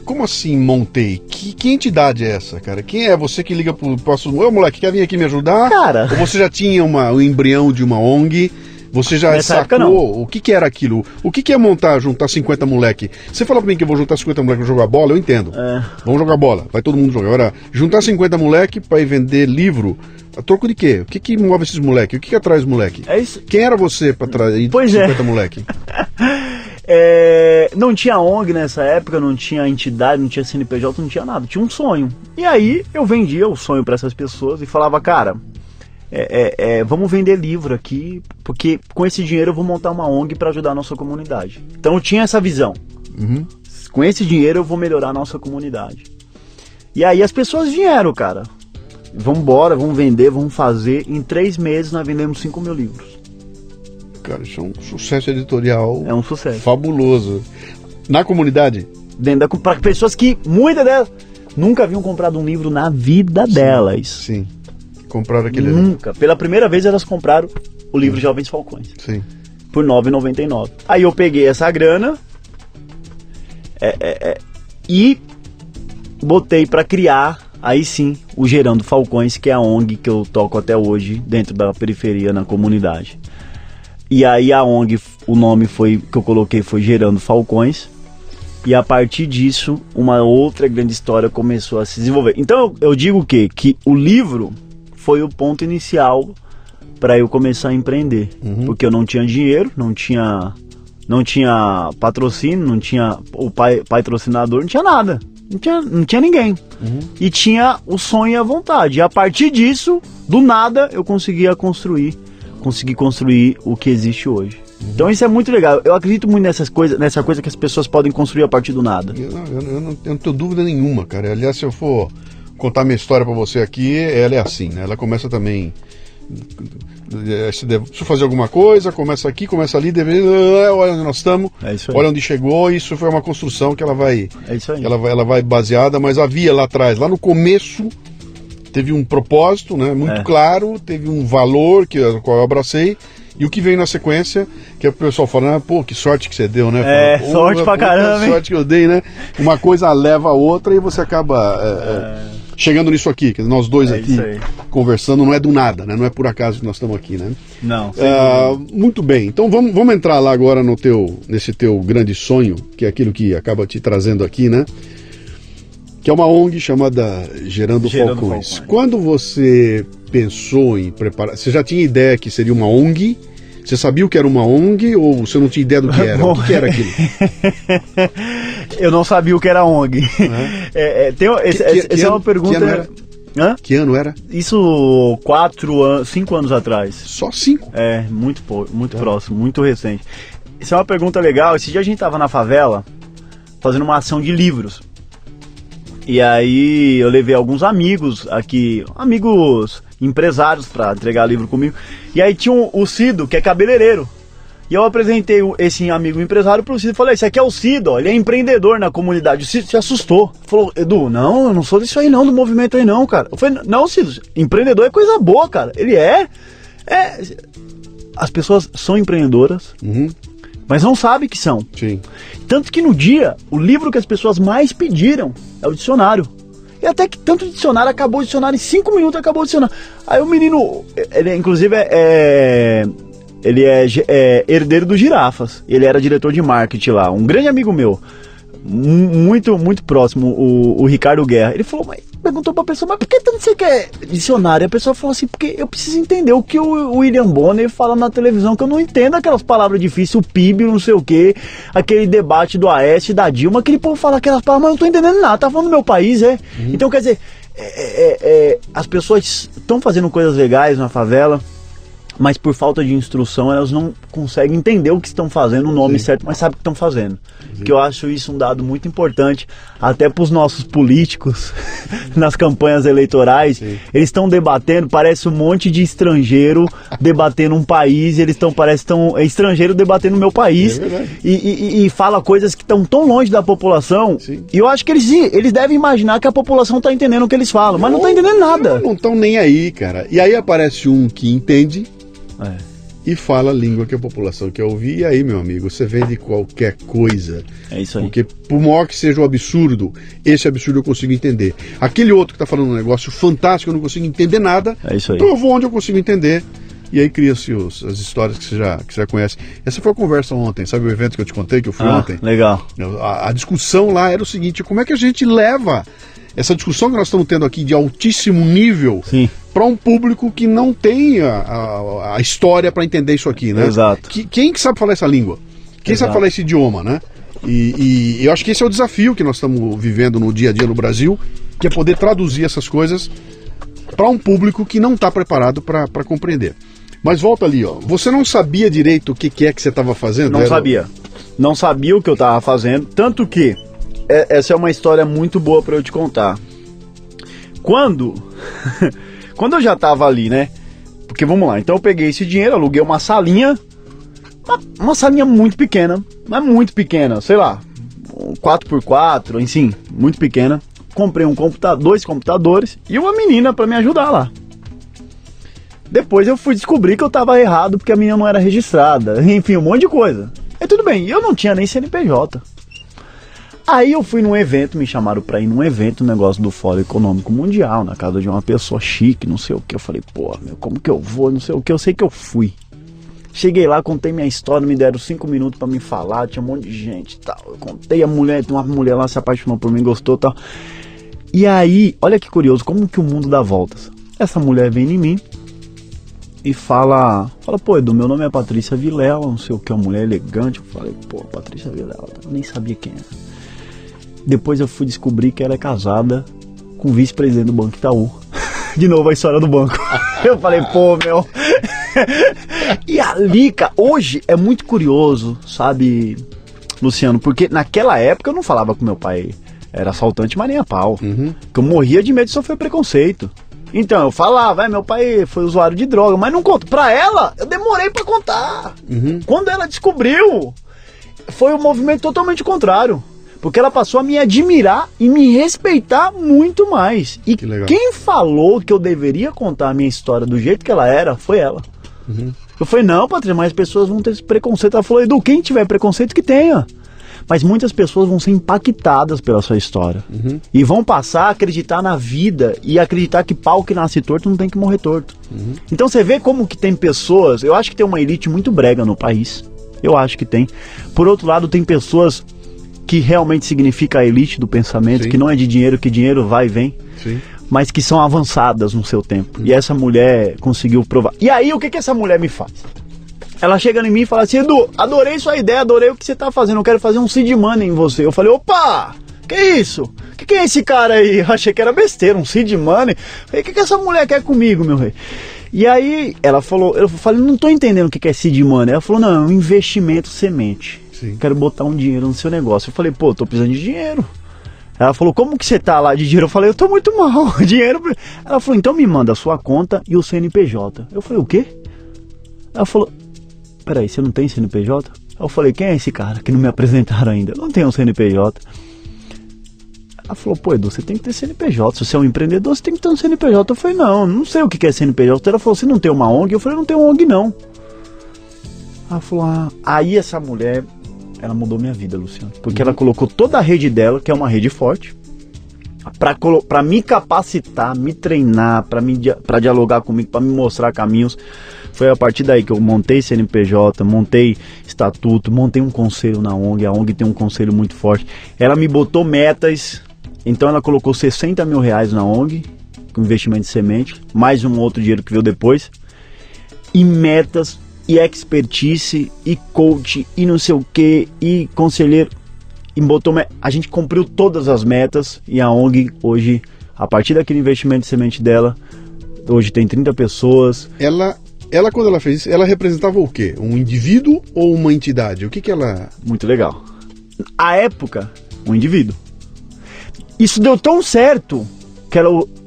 Como assim montei? Que entidade é essa, cara? Quem é você que liga pro próximo? Ô, moleque, quer vir aqui me ajudar? Cara... Ou você já tinha o embrião de uma ONG? Você já Nessa época, não. sacou? O que era aquilo? O que é juntar 50 moleque? Você fala pra mim que eu vou juntar 50 moleque pra jogar bola, eu entendo. Vamos jogar bola, vai todo mundo jogar. Agora, juntar 50 moleque pra ir vender livro, a troco de quê? O que move esses moleque? O que atrai os moleque? É isso. Quem era você pra atrair 50 moleque? Não tinha ONG nessa época, não tinha entidade, não tinha CNPJ, não tinha nada, tinha um sonho. E aí eu vendia o sonho para essas pessoas e falava, cara, vamos vender livro aqui, porque com esse dinheiro eu vou montar uma ONG para ajudar a nossa comunidade. Então eu tinha essa visão. Com esse dinheiro eu vou melhorar a nossa comunidade. E aí as pessoas vieram, cara. Vamos embora, vamos vender, vamos fazer. Em 3 meses nós vendemos 5 mil livros. Cara, isso é um sucesso editorial. É um sucesso. Fabuloso. Na comunidade? Para pessoas que, muitas delas, nunca haviam comprado um livro na vida delas. Sim. Compraram aquele Nunca. Pela primeira vez elas compraram o livro Jovens Falcões. Sim. Por R$ 9,99. Aí eu peguei essa grana e botei para criar, aí sim, o Gerando Falcões, que é a ONG que eu toco até hoje dentro da periferia, na comunidade. E aí a ONG, o nome que eu coloquei foi Gerando Falcões. E a partir disso, uma outra grande história começou a se desenvolver. Então eu digo o quê? Que o livro foi o ponto inicial para eu começar a empreender. Porque eu não tinha dinheiro, não tinha patrocínio, não tinha o patrocinador, não tinha nada. Não tinha ninguém. E tinha o sonho e a vontade. E a partir disso, do nada, eu consegui construir o que existe hoje. Então isso é muito legal. Eu acredito muito nessa coisa que as pessoas podem construir a partir do nada. Eu não tenho dúvida nenhuma, cara. Aliás, se eu for contar minha história pra você aqui, ela é assim, né? Ela começa também... Preciso fazer alguma coisa, começa aqui, começa ali, olha onde nós estamos, olha onde chegou. Isso foi uma construção que ela vai, ela vai baseada, mas havia lá atrás, lá no começo, teve um propósito, né, muito claro, teve um valor qual eu abracei. E o que veio na sequência, que o pessoal fala, pô, que sorte que você deu, né? Sorte pra caramba, hein? Sorte que eu dei, né? Uma coisa leva a outra e você acaba chegando nisso aqui, que nós dois aqui conversando, não é do nada, né? Não é por acaso que nós estamos aqui, né? Não. Muito bem, então vamos entrar lá agora nesse teu grande sonho, que é aquilo que acaba te trazendo aqui, né? Que é uma ONG chamada Gerando Falcões. Quando você pensou em preparar... Você já tinha ideia que seria uma ONG? Você sabia o que era uma ONG ou você não tinha ideia do que era? O que era aquilo? Eu não sabia o que era ONG. Essa é uma pergunta... Hã? Que ano era? Isso 5 anos atrás. Só 5? É, muito próximo, muito recente. Isso é uma pergunta legal. Esse dia a gente tava na favela fazendo uma ação de livros. E aí eu levei alguns amigos aqui, amigos empresários, pra entregar livro comigo. E aí tinha o Cido, que é cabeleireiro. E eu apresentei esse amigo empresário pro Cido e falei, esse aqui é o Cido, ó, ele é empreendedor na comunidade. O Cido se assustou. Falou, Edu, não, eu não sou disso aí não, do movimento aí não, cara. Eu falei, não, Cido, empreendedor é coisa boa, cara. Ele é. As pessoas são empreendedoras, mas não sabem que são. Sim. Tanto que no dia, o livro que as pessoas mais pediram é o dicionário. E até que tanto o dicionário, acabou o dicionário, em 5 minutos acabou o dicionário. Aí o menino, ele inclusive ele é herdeiro do Girafas. Ele era diretor de marketing lá, um grande amigo meu, muito, muito próximo, o Ricardo Guerra. Ele falou, perguntou pra pessoa, mas por que tanto você quer dicionário? A pessoa falou assim, porque eu preciso entender o que o William Bonner fala na televisão, que eu não entendo aquelas palavras difíceis, o PIB, não sei o que, aquele debate do Aécio e da Dilma, aquele povo fala aquelas palavras, mas eu não tô entendendo nada, tá falando do meu país, Então, quer dizer, as pessoas estão fazendo coisas legais na favela, mas por falta de instrução elas não conseguem entender o que estão fazendo, o nome certo, mas sabem o que estão fazendo. Que eu acho isso um dado muito importante, até para os nossos políticos, nas campanhas eleitorais. Eles estão debatendo, parece um monte de estrangeiro debatendo um país, parece estrangeiro debatendo o meu país, e fala coisas que estão tão longe da população. E eu acho que eles devem imaginar que a população está entendendo o que eles falam, mas não está entendendo nada. Não estão nem aí, cara. E aí aparece um que entende e fala a língua que a população quer ouvir, e aí, meu amigo, você vende qualquer coisa. É isso aí. Porque por maior que seja o absurdo, esse absurdo eu consigo entender. Aquele outro que tá falando um negócio fantástico, eu não consigo entender nada. É isso aí. Então eu vou onde eu consigo entender. E aí cria-se as histórias que você já conhece. Essa foi a conversa ontem, sabe o evento que eu te contei, que eu fui ontem? Legal. A discussão lá era o seguinte, como é que a gente leva essa discussão que nós estamos tendo aqui de altíssimo nível para um público que não tem a história para entender isso aqui, né? Exato. Quem que sabe falar essa língua? Quem sabe falar esse idioma, né? E eu acho que esse é o desafio que nós estamos vivendo no dia a dia no Brasil, que é poder traduzir essas coisas para um público que não está preparado para compreender. Mas volta ali, ó. Você não sabia direito o que é que você estava fazendo? Não sabia. Não sabia o que eu estava fazendo, tanto que essa é uma história muito boa para eu te contar. Quando eu já tava ali, né? Porque vamos lá, então eu peguei esse dinheiro, aluguei uma salinha, uma salinha muito pequena, mas muito pequena, sei lá, 4x4, enfim, muito pequena. Comprei dois computadores e uma menina para me ajudar lá. Depois eu fui descobrir que eu tava errado porque a menina não era registrada, enfim, um monte de coisa. E tudo bem, eu não tinha nem CNPJ. Aí eu fui num evento, me chamaram pra ir num evento, um negócio do Fórum Econômico Mundial, na casa de uma pessoa chique, não sei o que. Eu falei, pô, meu, como que eu vou, não sei o que. Eu sei que eu fui. Cheguei lá, contei minha história, me deram 5 minutos pra me falar, tinha um monte de gente e tal. Eu contei uma mulher lá se apaixonou por mim, gostou e tal. E aí, olha que curioso, como que o mundo dá voltas. Essa mulher vem em mim e fala, pô, Edu, meu nome é Patrícia Vilela, não sei o que, uma mulher elegante. Eu falei, pô, Patrícia Vilela, eu nem sabia quem era. Depois eu fui descobrir que ela é casada com o vice-presidente do Banco Itaú. De novo a história do banco. Eu falei, pô, meu. E ali, cara, hoje é muito curioso, sabe, Luciano? Porque naquela época eu não falava com meu pai, era assaltante, mas nem a pau. Porque eu morria de medo de sofrer preconceito. Então eu falava, meu pai foi usuário de droga, mas não conto. Pra ela, eu demorei pra contar. Quando ela descobriu, foi um movimento totalmente contrário. Porque ela passou a me admirar e me respeitar muito mais. E quem falou que eu deveria contar a minha história do jeito que ela era, foi ela. Eu falei, não, Patrícia, mas as pessoas vão ter esse preconceito. Ela falou, Edu, quem tiver preconceito que tenha. Mas muitas pessoas vão ser impactadas pela sua história. E vão passar a acreditar na vida e acreditar que pau que nasce torto não tem que morrer torto. Então você vê como que tem pessoas, eu acho que tem uma elite muito brega no país. Eu acho que tem. Por outro lado, tem pessoas que realmente significa a elite do pensamento, que não é de dinheiro, que dinheiro vai e vem, mas que são avançadas no seu tempo. E essa mulher conseguiu provar. E aí, o que essa mulher me faz? Ela chega em mim e fala assim, Edu, adorei sua ideia, adorei o que você tá fazendo, eu quero fazer um seed money em você. Eu falei, opa, que isso? que é esse cara aí? Eu achei que era besteira, um seed money. Falei, o que essa mulher quer comigo, meu rei? E aí ela falou, eu falei, não tô entendendo o que é seed money. Ela falou, não, é um investimento semente. Sim. Quero botar um dinheiro no seu negócio. Eu falei, pô, tô precisando de dinheiro. Ela falou, como que você tá lá de dinheiro? Eu falei, eu tô muito mal, dinheiro. Ela falou, então me manda a sua conta e o CNPJ. Eu falei, o quê? Ela falou, peraí, você não tem CNPJ? Eu falei, quem é esse cara que não me apresentaram ainda? Eu não tenho um CNPJ. Ela falou, pô, Edu, você tem que ter CNPJ. Se você é um empreendedor, você tem que ter um CNPJ. Eu falei, não sei o que é CNPJ. Ela falou, você não tem uma ONG? Eu falei, não tenho ONG, não. Ela falou, aí essa mulher, ela mudou minha vida, Luciano. Porque ela colocou toda a rede dela, que é uma rede forte, pra me capacitar, me treinar, pra dialogar comigo, pra me mostrar caminhos. Foi a partir daí que eu montei CNPJ, montei estatuto, montei um conselho na ONG. A ONG tem um conselho muito forte. Ela me botou metas. Então ela colocou 60 mil reais na ONG, com investimento de semente, mais um outro dinheiro que veio depois, e metas, e expertise, e coach, e não sei o que, e conselheiro, e botou a gente cumpriu todas as metas, e a ONG hoje, a partir daquele investimento de semente dela, hoje tem 30 pessoas. Ela quando ela fez isso, ela representava o quê? Um indivíduo ou uma entidade? O que ela... Muito legal. À época, um indivíduo. Isso deu tão certo que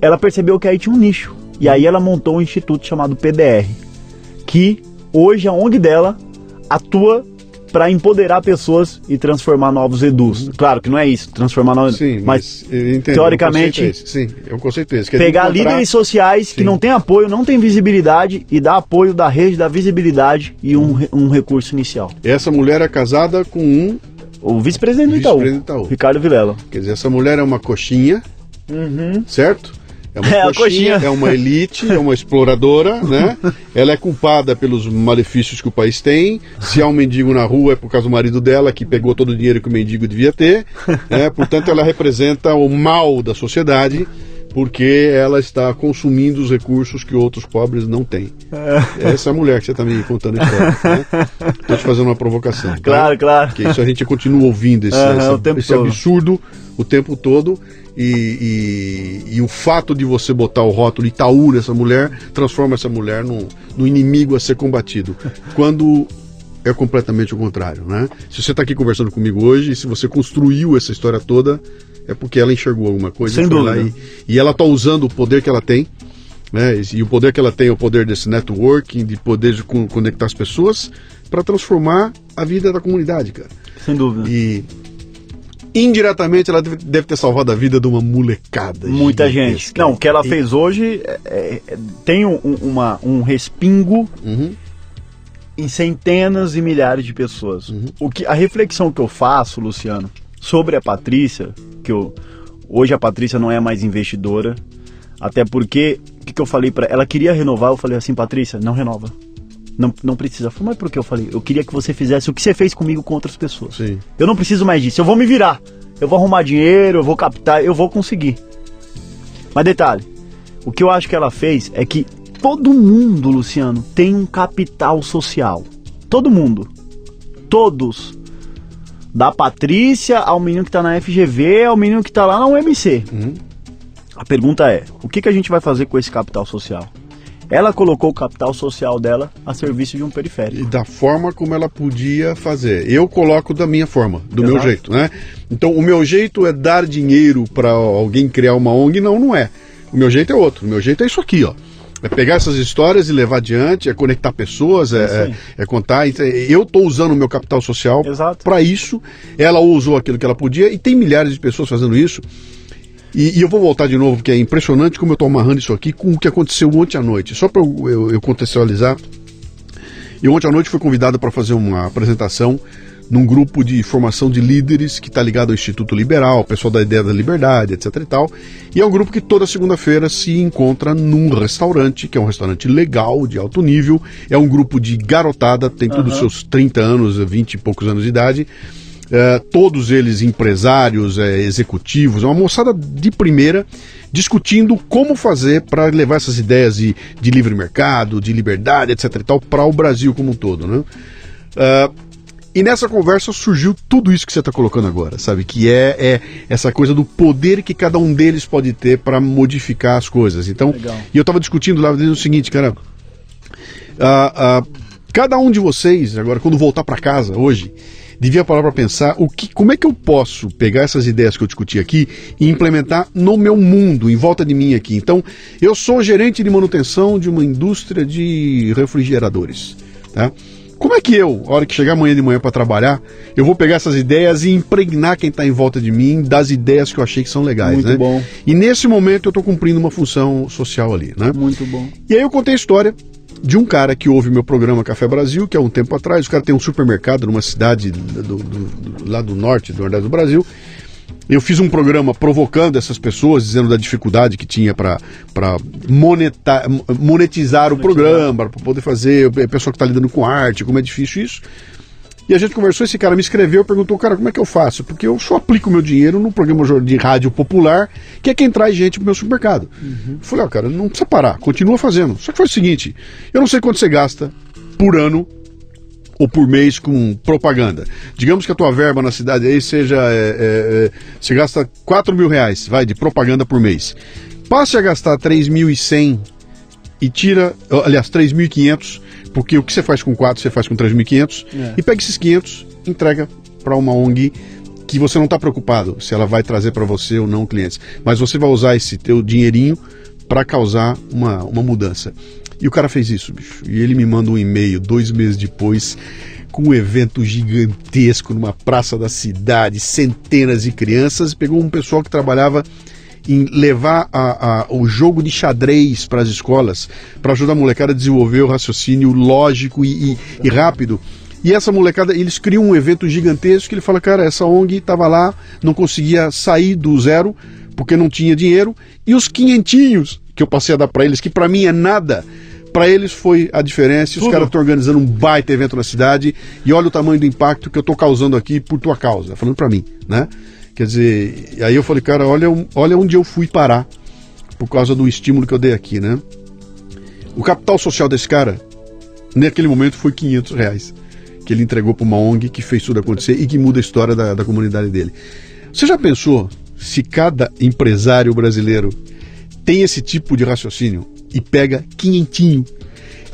ela percebeu que aí tinha um nicho. E aí ela montou um instituto chamado PDR, que hoje a ONG dela atua para empoderar pessoas e transformar novos Edus. Claro que não é isso, transformar novos... Sim, mas eu entendo, teoricamente, é um conceito esse. Pegar líderes sociais que não têm apoio, não têm visibilidade e dar apoio da rede, da visibilidade e um recurso inicial. Essa mulher é casada com o vice-presidente do Itaú, Ricardo Vilela. Quer dizer, essa mulher é uma coxinha, certo? É uma coxinha, é uma elite, é uma exploradora, né? Ela é culpada pelos malefícios que o país tem. Se há um mendigo na rua é por causa do marido dela, que pegou todo o dinheiro que o mendigo devia ter, né? Portanto, ela representa o mal da sociedade, porque ela está consumindo os recursos que outros pobres não têm. Essa é a mulher que você está me contando a história, né? Estou te fazendo uma provocação. Claro, tá? claro. Porque isso a gente continua ouvindo esse absurdo o tempo todo. E o fato de você botar o rótulo Itaú nessa mulher transforma essa mulher no inimigo a ser combatido, quando é completamente o contrário, né? Se você está aqui conversando comigo hoje, se você construiu essa história toda, é porque ela enxergou alguma coisa. Sem dúvida. E ela está usando o poder que ela tem, né? E o poder que ela tem é o poder desse networking, de poder de conectar as pessoas para transformar a vida da comunidade, cara. Sem dúvida. E indiretamente ela deve ter salvado a vida de uma molecada. Muita gente. Não, o que ela fez hoje tem um respingo em centenas e milhares de pessoas. A reflexão que eu faço, Luciano, sobre a Patrícia, hoje a Patrícia não é mais investidora, até porque, o que eu falei para ela? Ela queria renovar, eu falei assim, Patrícia, não renova. Não precisa. Eu falei, mas por que eu falei? Eu queria que você fizesse o que você fez comigo com outras pessoas. Sim. Eu não preciso mais disso. Eu vou me virar. Eu vou arrumar dinheiro, eu vou captar, eu vou conseguir. Mas detalhe, o que eu acho que ela fez é que todo mundo, Luciano, tem um capital social. Todo mundo. Todos. Da Patrícia ao menino que tá na FGV, ao menino que tá lá na UMC. A pergunta é, o que a gente vai fazer com esse capital social? Ela colocou o capital social dela a serviço de um periférico. E da forma como ela podia fazer. Eu coloco da minha forma, do meu jeito, né? Então, o meu jeito é dar dinheiro para alguém criar uma ONG? Não é. O meu jeito é outro. O meu jeito é isso aqui, ó. É pegar essas histórias e levar adiante, é conectar pessoas, é contar. Eu estou usando o meu capital social para isso. Ela usou aquilo que ela podia e tem milhares de pessoas fazendo isso. E eu vou voltar de novo, porque é impressionante como eu estou amarrando isso aqui com o que aconteceu ontem à noite. Só para eu contextualizar, eu ontem à noite fui convidado para fazer uma apresentação num grupo de formação de líderes que está ligado ao Instituto Liberal, o pessoal da Ideia da Liberdade, etc e tal. E é um grupo que toda segunda-feira se encontra num restaurante, que é um restaurante legal, de alto nível. É um grupo de garotada, tem todos os seus 30 anos, 20 e poucos anos de idade. Todos eles empresários, executivos, é uma moçada de primeira discutindo como fazer para levar essas ideias de livre mercado, de liberdade, etc e tal, para o Brasil como um todo, né? E nessa conversa surgiu tudo isso que você está colocando agora, sabe? Que é essa coisa do poder que cada um deles pode ter para modificar as coisas. Então, Legal. e eu estava discutindo lá dizendo o seguinte, cara, cada um de vocês, agora, quando voltar para casa hoje, devia parar para pensar como é que eu posso pegar essas ideias que eu discuti aqui e implementar no meu mundo, em volta de mim aqui. Então, eu sou gerente de manutenção de uma indústria de refrigeradores, tá? Como é que eu, a hora que chegar amanhã de manhã para trabalhar, eu vou pegar essas ideias e impregnar quem está em volta de mim das ideias que eu achei que são legais, Muito né? bom. E nesse momento eu estou cumprindo uma função social ali, né? Muito bom. E aí eu contei a história de um cara que ouve meu programa Café Brasil, que há um tempo atrás, o cara tem um supermercado numa cidade lá do norte, do nordeste do Brasil. Eu fiz um programa provocando essas pessoas, dizendo da dificuldade que tinha para monetizar o programa, para poder fazer, o pessoal que está lidando com arte, como é difícil isso. E a gente conversou, esse cara me escreveu, perguntou, cara, como é que eu faço? Porque eu só aplico meu dinheiro no programa de rádio popular, que é quem traz gente pro meu supermercado. Eu falei, cara, não precisa parar, continua fazendo. Só que foi o seguinte, eu não sei quanto você gasta por ano ou por mês com propaganda. Digamos que a tua verba na cidade aí seja, você gasta R$4.000, vai, de propaganda por mês. Passe a gastar 3.100 e tira, aliás, 3.500, porque o que você faz com 4, você faz com 3.500, e pega esses 500, entrega para uma ONG que você não está preocupado se ela vai trazer para você ou não clientes, mas você vai usar esse teu dinheirinho para causar uma mudança. E o cara fez isso, bicho. E ele me manda um e-mail 2 meses depois, com um evento gigantesco numa praça da cidade, centenas de crianças, pegou um pessoal que trabalhava em levar o jogo de xadrez para as escolas, para ajudar a molecada a desenvolver o raciocínio lógico e rápido. E essa molecada, eles criam um evento gigantesco que ele fala, cara, essa ONG estava lá, não conseguia sair do zero, porque não tinha dinheiro, e os 500 que eu passei a dar para eles, que para mim é nada, para eles foi a diferença. E os caras estão organizando um baita evento na cidade, e olha o tamanho do impacto que eu estou causando aqui por tua causa, falando para mim, né? Quer dizer, aí eu falei, cara, olha onde eu fui parar por causa do estímulo que eu dei aqui, né? O capital social desse cara, naquele momento, foi R$500, que ele entregou para uma ONG que fez tudo acontecer e que muda a história da comunidade dele. Você já pensou se cada empresário brasileiro tem esse tipo de raciocínio e pega 500?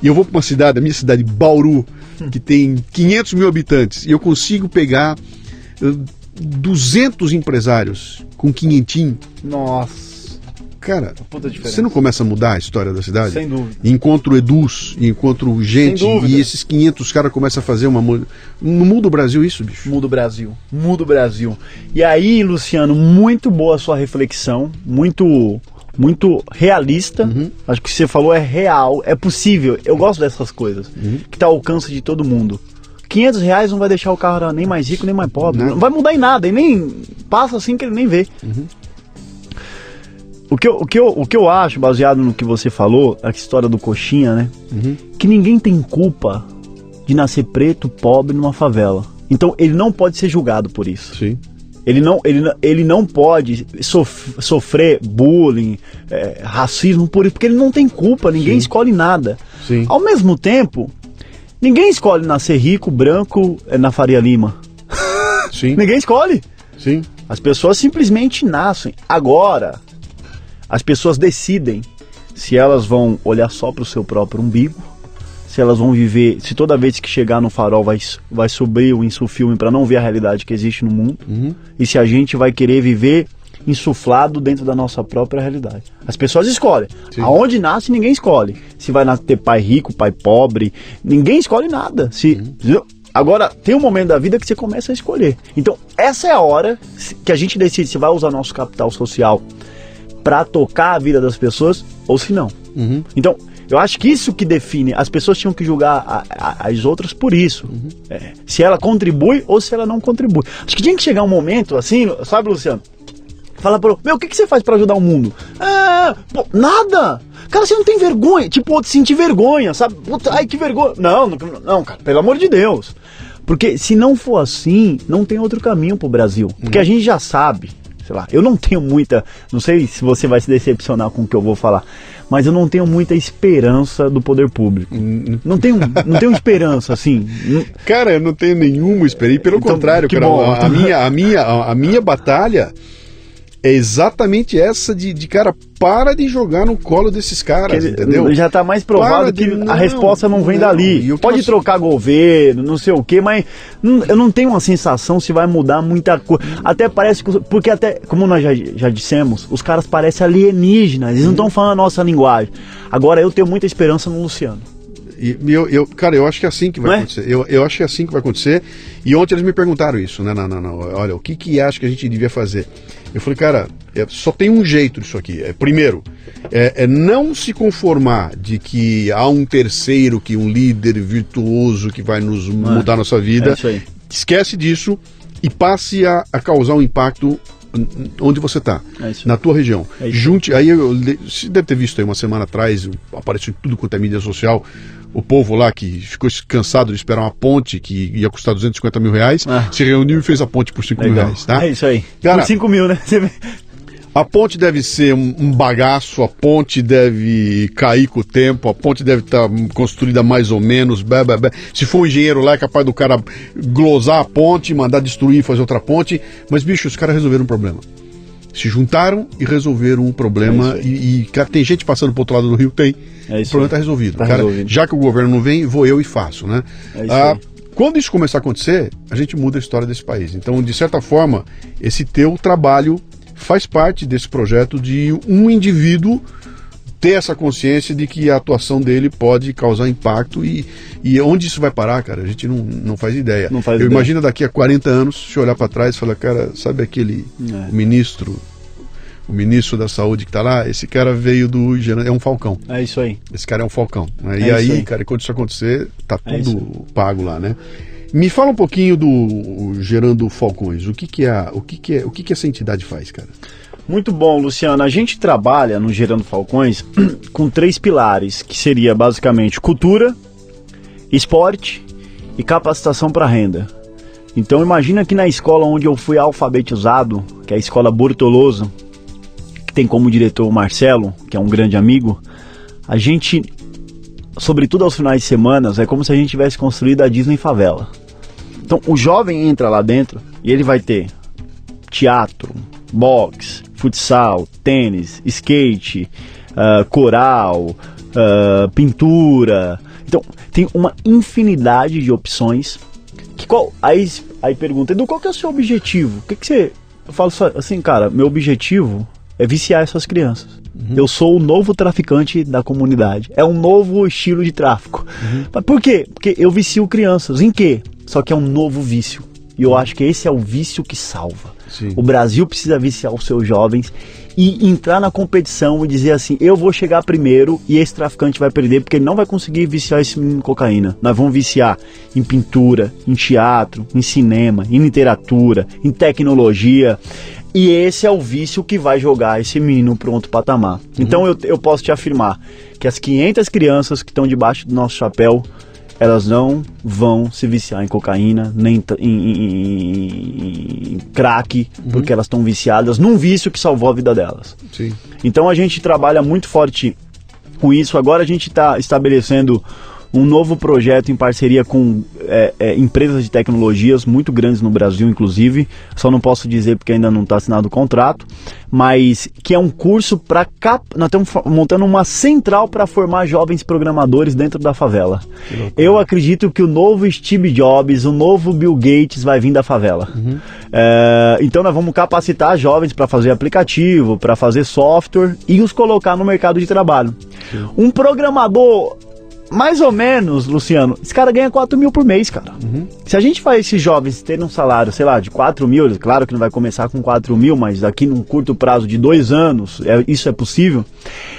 E eu vou para uma cidade, a minha cidade, Bauru, que tem 500 mil habitantes, e eu consigo pegar 200 empresários com 500. Nossa. Cara, Puta diferença. você não começa a mudar a história da cidade? Sem dúvida. Encontro edus, encontro gente, e esses 500 caras começam a fazer uma... Não muda o Brasil isso, bicho? Muda o Brasil. Muda o Brasil. E aí, Luciano, muito boa a sua reflexão, muito realista. Acho que o que você falou é real, é possível. Eu gosto dessas coisas, que tá ao alcance de todo mundo. R$500 não vai deixar o cara nem mais rico, nem mais pobre. Não vai mudar em nada, e nem passa assim que ele nem vê. O que eu acho, baseado no que você falou, a história do coxinha, né? Que ninguém tem culpa de nascer preto, pobre, numa favela. Então ele não pode ser julgado por isso. Sim. Ele não pode sofrer bullying, racismo por isso, porque ele não tem culpa, ninguém escolhe nada. Sim. Ao mesmo tempo, ninguém escolhe nascer rico, branco, na Faria Lima. Sim. Ninguém escolhe. Sim. As pessoas simplesmente nascem. Agora, as pessoas decidem se elas vão olhar só para o seu próprio umbigo, se elas vão viver, se toda vez que chegar no farol vai subir o insufilme para não ver a realidade que existe no mundo, e se a gente vai querer viver insuflado dentro da nossa própria realidade. As pessoas escolhem. Sim. Aonde nasce, ninguém escolhe. Se vai ter pai rico, pai pobre, ninguém escolhe nada. Agora, tem um momento da vida que você começa a escolher. Então, essa é a hora que a gente decide se vai usar nosso capital social para tocar a vida das pessoas ou se não. Então, eu acho que isso que define. As pessoas tinham que julgar as outras por isso. Se ela contribui ou se ela não contribui. Acho que tinha que chegar um momento assim, sabe, Luciano? Fala pro meu, o que você faz pra ajudar o mundo? Pô, nada! Cara, você não tem vergonha, tipo, sentir vergonha, sabe? Puta, ai, que vergonha. Não, cara, pelo amor de Deus. Porque se não for assim, não tem outro caminho pro Brasil. Porque a gente já sabe, sei lá, eu não tenho muita, não sei se você vai se decepcionar com o que eu vou falar, mas eu não tenho muita esperança do poder público. Não tenho esperança, assim. Cara, eu não tenho nenhuma experiência. Pelo contrário, cara, bom. A minha batalha é exatamente essa de cara, para de jogar no colo desses caras, entendeu? Já tá mais provado que a resposta não vem dali. Pode trocar governo, não sei o quê, mas eu não tenho uma sensação se vai mudar muita coisa. Até parece que... Porque até, como nós já dissemos, os caras parecem alienígenas, eles não estão falando a nossa linguagem. Agora eu tenho muita esperança no Luciano. Cara, eu acho que é assim que vai acontecer. Eu acho que é assim que vai acontecer. E ontem eles me perguntaram isso, né? Olha, o que acha que a gente devia fazer? Eu falei, cara, só tem um jeito disso aqui. Primeiro, não se conformar de que há um terceiro, que um líder virtuoso que vai nos mudar a nossa vida. É isso aí. Esquece disso e passe a causar um impacto onde você está, na tua região. Junte, aí você deve ter visto aí uma semana atrás, apareceu em tudo quanto é mídia social, o povo lá que ficou cansado de esperar uma ponte que ia custar 250 mil reais, se reuniu e fez a ponte por 5 mil reais, tá? É isso aí. Cara, por 5 mil, né? A ponte deve ser um bagaço, a ponte deve cair com o tempo, a ponte deve estar construída mais ou menos, se for um engenheiro lá é capaz do cara glosar a ponte, mandar destruir e fazer outra ponte, mas bicho, os caras resolveram um problema. Se juntaram e resolveram um problema cara, tem gente passando pro outro lado do rio? Tem. O problema está resolvido. Cara, já que o governo não vem, vou eu e faço, né? Quando isso começar a acontecer, a gente muda a história desse país. Então, de certa forma, esse teu trabalho faz parte desse projeto de um indivíduo ter essa consciência de que a atuação dele pode causar impacto e onde isso vai parar, cara, a gente não faz ideia. Eu imagino daqui a 40 anos, se olhar para trás e falar, cara, sabe aquele o ministro da saúde que tá lá, esse cara veio é um falcão. É isso aí. Esse cara é um falcão. Né? E aí, cara, quando isso acontecer, tá tudo pago lá, né? Me fala um pouquinho do Gerando Falcões. O que essa entidade faz, cara? Muito bom, Luciano. A gente trabalha no Gerando Falcões com 3 pilares, que seria basicamente cultura, esporte e capacitação para renda. Então imagina que na escola onde eu fui alfabetizado, que é a Escola Bortoloso, que tem como diretor o Marcelo, que é um grande amigo, a gente, sobretudo aos finais de semana, é como se a gente tivesse construído a Disney favela. Então o jovem entra lá dentro e ele vai ter teatro, boxe, futsal, tênis, skate, coral, pintura. Então tem uma infinidade de opções. Aí pergunta, Edu, qual que é o seu objetivo? O que você... Eu falo assim, cara, meu objetivo é viciar essas crianças. Eu sou o novo traficante da comunidade. É um novo estilo de tráfico. Mas por quê? Porque eu vicio crianças. Em quê? Só que é um novo vício. E eu acho que esse é o vício que salva. Sim. O Brasil precisa viciar os seus jovens e entrar na competição e dizer assim, eu vou chegar primeiro e esse traficante vai perder porque ele não vai conseguir viciar esse menino em cocaína. Nós vamos viciar em pintura, em teatro, em cinema, em literatura, em tecnologia. E esse é o vício que vai jogar esse menino para outro patamar. Então eu posso te afirmar que as 500 crianças que estão debaixo do nosso chapéu, elas não vão se viciar em cocaína, nem em crack, porque elas estão viciadas num vício que salvou a vida delas. Sim. Então a gente trabalha muito forte com isso. Agora a gente está estabelecendo um novo projeto em parceria com empresas de tecnologias muito grandes no Brasil, inclusive. Só não posso dizer porque ainda não está assinado o contrato, mas que é um curso para... Nós estamos montando uma central para formar jovens programadores dentro da favela. Eu acredito que o novo Steve Jobs, o novo Bill Gates vai vir da favela. Então nós vamos capacitar jovens para fazer aplicativo, para fazer software e os colocar no mercado de trabalho. Sim. Um programador... Mais ou menos, Luciano, esse cara ganha 4 mil por mês, cara. Se a gente faz esses jovens terem um salário, sei lá, de 4 mil, claro que não vai começar com 4 mil, mas daqui num curto prazo de 2 anos, isso é possível.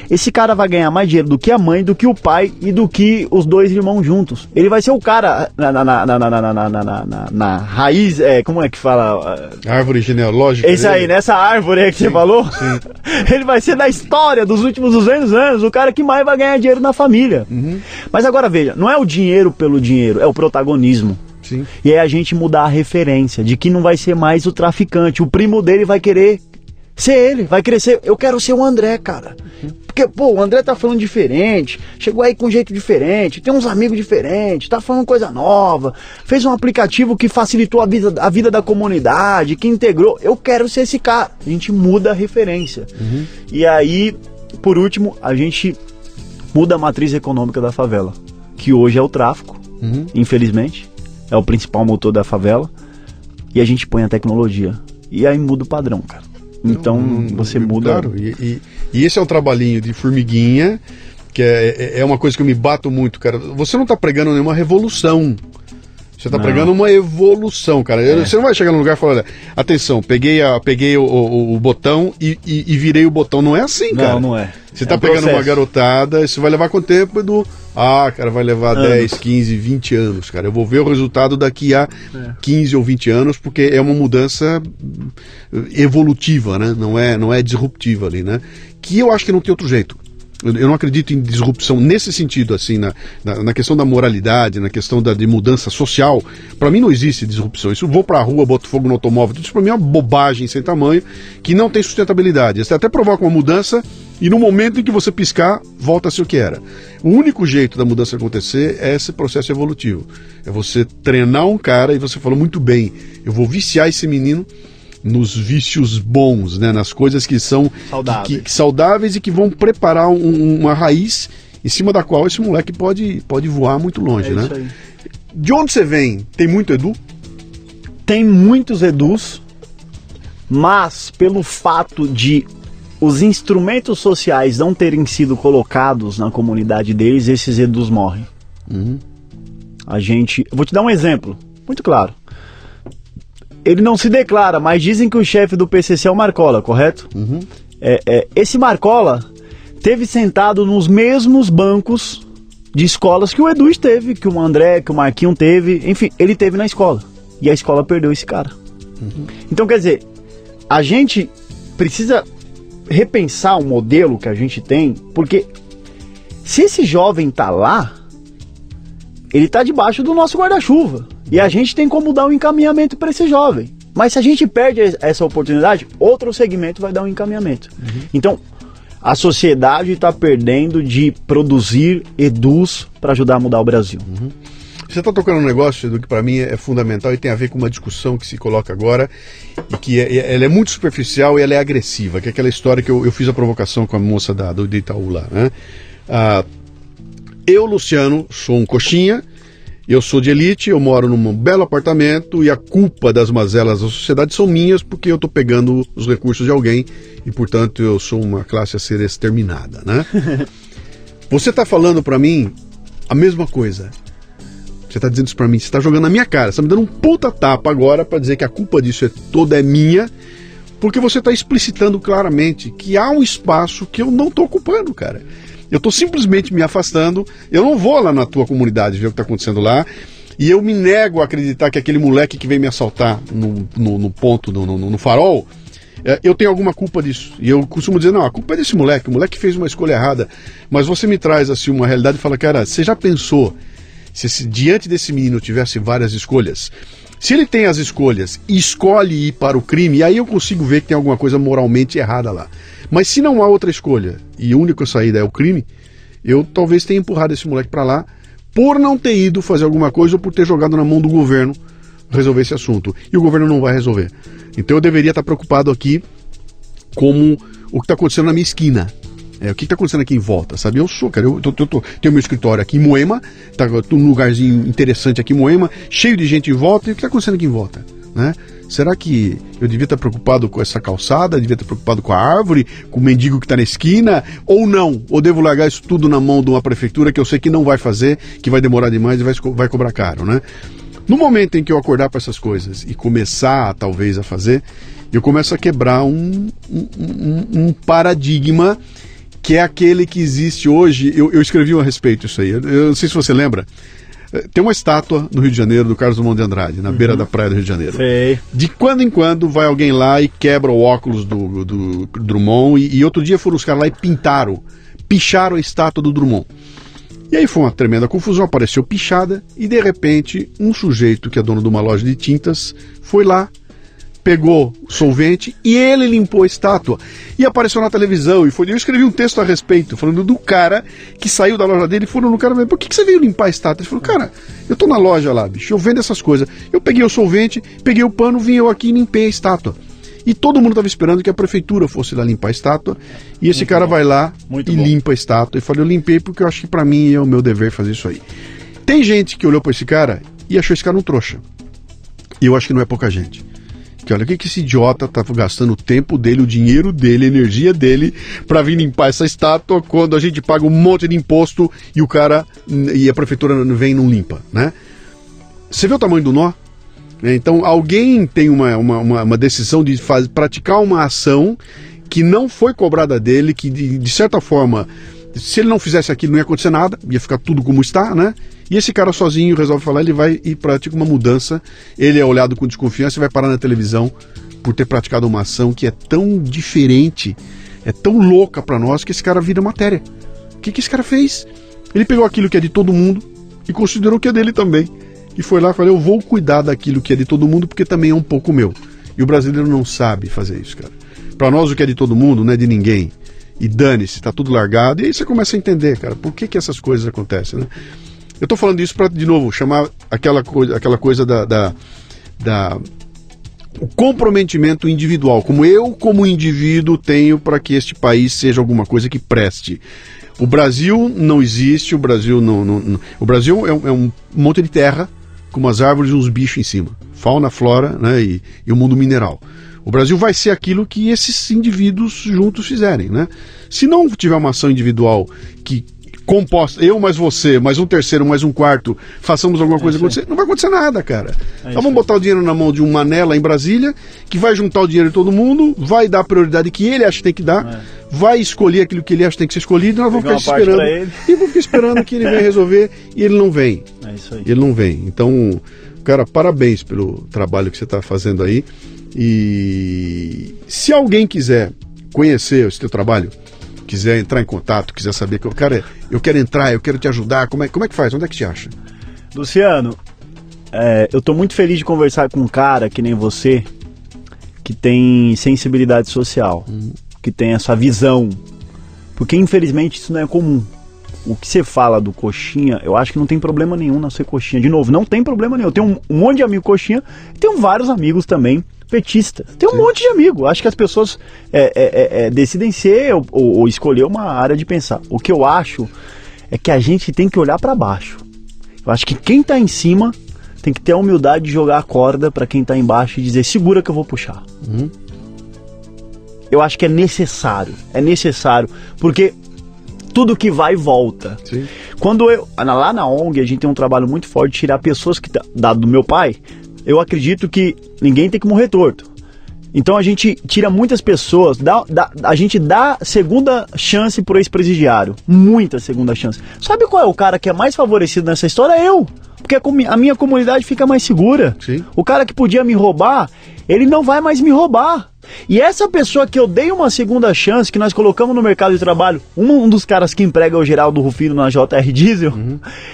Esse cara vai ganhar mais dinheiro do que a mãe, do que o pai e do que os 2 irmãos juntos. Ele vai ser o cara na raiz, como é que fala? Árvore genealógica. Esse aí, nessa árvore aí que você falou. Sim. Ele vai ser da história dos últimos 200 anos, o cara que mais vai ganhar dinheiro na família. Mas agora veja, não é o dinheiro pelo dinheiro, é o protagonismo. Sim. E aí a gente mudar a referência de que não vai ser mais o traficante. O primo dele vai querer ser ele, vai crescer. Eu quero ser o André, cara. Porque, pô, o André tá falando diferente, chegou aí com um jeito diferente, tem uns amigos diferentes, tá falando coisa nova, fez um aplicativo que facilitou a vida da comunidade, que integrou. Eu quero ser esse cara. A gente muda a referência. E aí, por último, a gente muda a matriz econômica da favela, que hoje é o tráfico, infelizmente, é o principal motor da favela, e a gente põe a tecnologia. E aí muda o padrão, cara. Então você muda. Claro, e esse é um trabalhinho de formiguinha, que é uma coisa que eu me bato muito, cara. Você não está pregando nenhuma revolução. Você está pregando uma evolução, cara. Você não vai chegar num lugar e falar, olha, atenção, peguei o botão e virei o botão. Não é assim, cara. Não é. Você está pegando uma garotada, isso vai levar quanto tempo, Edu? Cara, vai levar 10, 15, 20 anos, cara. Eu vou ver o resultado daqui a 15 ou 20 anos, porque é uma mudança evolutiva, né? Não é disruptiva ali, né? Que eu acho que não tem outro jeito. Eu não acredito em disrupção nesse sentido, assim, na questão da moralidade, na questão de mudança social. Para mim não existe disrupção. Isso, vou pra rua, boto fogo no automóvel, tudo isso pra mim é uma bobagem sem tamanho, que não tem sustentabilidade. Isso até provoca uma mudança e no momento em que você piscar, volta a ser o que era. O único jeito da mudança acontecer é esse processo evolutivo. É você treinar um cara e você falou muito bem, eu vou viciar esse menino nos vícios bons, né? Nas coisas que são saudáveis e que vão preparar uma raiz em cima da qual esse moleque pode voar muito longe, né? Isso aí. De onde você vem? Tem muito Edu? Tem muitos Edus, mas pelo fato de os instrumentos sociais não terem sido colocados na comunidade deles, esses Edus morrem. Vou te dar um exemplo, muito claro. Ele não se declara, mas dizem que o chefe do PCC é o Marcola, correto? Esse Marcola teve sentado nos mesmos bancos de escolas que o Edu esteve, que o André, que o Marquinho teve, enfim, ele teve na escola. E a escola perdeu esse cara. Então, quer dizer, a gente precisa repensar o modelo que a gente tem, porque se esse jovem tá lá, ele tá debaixo do nosso guarda-chuva. E a gente tem como dar um encaminhamento para esse jovem. Mas se a gente perde essa oportunidade, outro segmento vai dar um encaminhamento. Então, a sociedade está perdendo de produzir Edus para ajudar a mudar o Brasil. Você está tocando um negócio, Edu, que para mim é fundamental e tem a ver com uma discussão que se coloca agora e que ela é muito superficial e ela é agressiva, que é aquela história que eu fiz a provocação com a moça do Itaú lá, né? Eu, Luciano, sou um coxinha, eu sou de elite, eu moro num belo apartamento e a culpa das mazelas da sociedade são minhas porque eu estou pegando os recursos de alguém e, portanto, eu sou uma classe a ser exterminada, né? Você está falando para mim a mesma coisa. Você está dizendo isso para mim, você está jogando na minha cara, você está me dando um puta tapa agora para dizer que a culpa disso toda é minha, porque você está explicitando claramente que há um espaço que eu não estou ocupando, cara. Eu estou simplesmente me afastando, eu não vou lá na tua comunidade ver o que está acontecendo lá, e eu me nego a acreditar que aquele moleque que veio me assaltar no ponto, no farol, eu tenho alguma culpa disso. E eu costumo dizer, não, a culpa é desse moleque, o moleque fez uma escolha errada. Mas você me traz assim uma realidade e fala, cara, você já pensou se diante desse menino tivesse várias escolhas? Se ele tem as escolhas e escolhe ir para o crime, aí eu consigo ver que tem alguma coisa moralmente errada lá. Mas se não há outra escolha e a única saída é o crime, eu talvez tenha empurrado esse moleque para lá por não ter ido fazer alguma coisa ou por ter jogado na mão do governo resolver esse assunto. E o governo não vai resolver. Então eu deveria estar preocupado aqui com o que está acontecendo na minha esquina. O que está acontecendo aqui em volta, sabe? Eu sou, cara, tenho meu escritório aqui em Moema, tô num lugarzinho interessante aqui em Moema, cheio de gente em volta, e o que está acontecendo aqui em volta, né? Será que eu devia estar preocupado com essa calçada, devia estar preocupado com a árvore, com o mendigo que está na esquina, ou não? Ou devo largar isso tudo na mão de uma prefeitura que eu sei que não vai fazer, que vai demorar demais e vai cobrar caro, né? No momento em que eu acordar para essas coisas e começar, talvez, a fazer, eu começo a quebrar um paradigma que é aquele que existe hoje. Eu escrevi a respeito disso aí. Eu não sei se você lembra. Tem uma estátua no Rio de Janeiro do Carlos Drummond de Andrade, na beira da praia do Rio de Janeiro. Sei. De quando em quando vai alguém lá e quebra o óculos do Drummond, e outro dia foram os caras lá e picharam a estátua do Drummond. E aí foi uma tremenda confusão, apareceu pichada, e de repente um sujeito que é dono de uma loja de tintas foi lá, pegou o solvente e ele limpou a estátua. E apareceu na televisão, e eu escrevi um texto a respeito, falando do cara que saiu da loja dele e falou no cara, por que você veio limpar a estátua? Ele falou, cara, eu tô na loja lá, bicho, eu vendo essas coisas. Eu peguei o solvente, peguei o pano, vim eu aqui e limpei a estátua. E todo mundo estava esperando que a prefeitura fosse lá limpar a estátua. E esse cara vai lá e limpa a estátua. E falei, eu limpei porque eu acho que pra mim é o meu dever fazer isso aí. Tem gente que olhou pra esse cara e achou esse cara um trouxa. E eu acho que não é pouca gente. Que olha, o que esse idiota tá gastando o tempo dele, o dinheiro dele, a energia dele pra vir limpar essa estátua quando a gente paga um monte de imposto e o cara e a prefeitura vem e não limpa, né? Você vê o tamanho do nó? Então alguém tem uma decisão de praticar uma ação que não foi cobrada dele, que de certa forma, se ele não fizesse aquilo não ia acontecer nada, ia ficar tudo como está, né? E esse cara sozinho resolve falar, ele vai e pratica uma mudança, ele é olhado com desconfiança e vai parar na televisão por ter praticado uma ação que é tão diferente, é tão louca pra nós, que esse cara vira matéria. O que esse cara fez? Ele pegou aquilo que é de todo mundo e considerou que é dele também. E foi lá e falou, eu vou cuidar daquilo que é de todo mundo porque também é um pouco meu. E o brasileiro não sabe fazer isso, cara. Pra nós o que é de todo mundo não é de ninguém. E dane-se, tá tudo largado. E aí você começa a entender, cara, por que essas coisas acontecem, né? Eu tô falando isso pra, de novo, chamar aquela coisa o comprometimento individual. Como eu, como indivíduo, tenho para que este país seja alguma coisa que preste. O Brasil não existe, o Brasil o Brasil é um monte de terra com umas árvores e uns bichos em cima. Fauna, flora, né, e o mundo mineral. O Brasil vai ser aquilo que esses indivíduos juntos fizerem, né? Se não tiver uma ação individual que composta, eu mais você, mais um terceiro, mais um quarto, façamos alguma coisa acontecer, não vai acontecer nada, cara. Então vamos botar o dinheiro na mão de um mané lá em Brasília, que vai juntar o dinheiro de todo mundo, vai dar a prioridade que ele acha que tem que dar, vai escolher aquilo que ele acha que tem que ser escolhido, e nós vamos ficar esperando. E vamos ficar esperando que ele venha resolver, e ele não vem. É isso aí. Ele não vem. Então, cara, parabéns pelo trabalho que você está fazendo aí. E se alguém quiser conhecer esse teu trabalho, quiser entrar em contato, quiser saber que eu quero entrar, eu quero te ajudar, como é que faz? Onde é que te acha? Luciano, eu tô muito feliz de conversar com um cara que nem você, que tem sensibilidade social, que tem essa visão, porque infelizmente isso não é comum. O que você fala do coxinha, eu acho que não tem problema nenhum na ser coxinha. De novo, não tem problema nenhum. Eu tenho um monte de amigo coxinha, tenho vários amigos também petistas. Tem um monte de amigo. Acho que as pessoas decidem ser ou escolher uma área de pensar. O que eu acho é que a gente tem que olhar para baixo. Eu acho que quem tá em cima tem que ter a humildade de jogar a corda para quem tá embaixo e dizer, segura que eu vou puxar. Eu acho que é necessário, porque tudo que vai volta. Sim. Quando lá na ONG a gente tem um trabalho muito forte de tirar pessoas que dado do meu pai, eu acredito que ninguém tem que morrer torto. Então a gente tira muitas pessoas, a gente dá segunda chance pro ex-presidiário, muita segunda chance. Sabe qual é o cara que é mais favorecido nessa história? Eu. Porque a minha comunidade fica mais segura. Sim. O cara que podia me roubar, ele não vai mais me roubar. E essa pessoa que eu dei uma segunda chance, que nós colocamos no mercado de trabalho, um dos caras que emprega é o Geraldo Rufino na JR Diesel,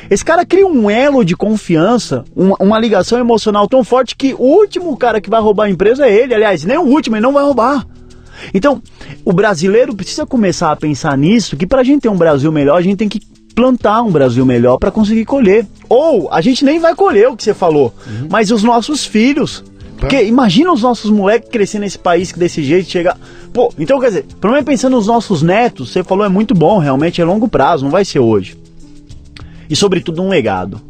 esse cara cria um elo de confiança, uma ligação emocional tão forte que o último cara que vai roubar a empresa é ele. Aliás, nem o último, ele não vai roubar. Então, o brasileiro precisa começar a pensar nisso, que pra gente ter um Brasil melhor, a gente tem que plantar um Brasil melhor para conseguir colher. Ou a gente nem vai colher o que você falou, mas os nossos filhos. Porque imagina os nossos moleques crescendo nesse país desse jeito, chegar... Pô, então quer dizer, pelo menos pensando nos nossos netos, você falou, é muito bom, realmente é longo prazo, não vai ser hoje. E sobretudo um legado.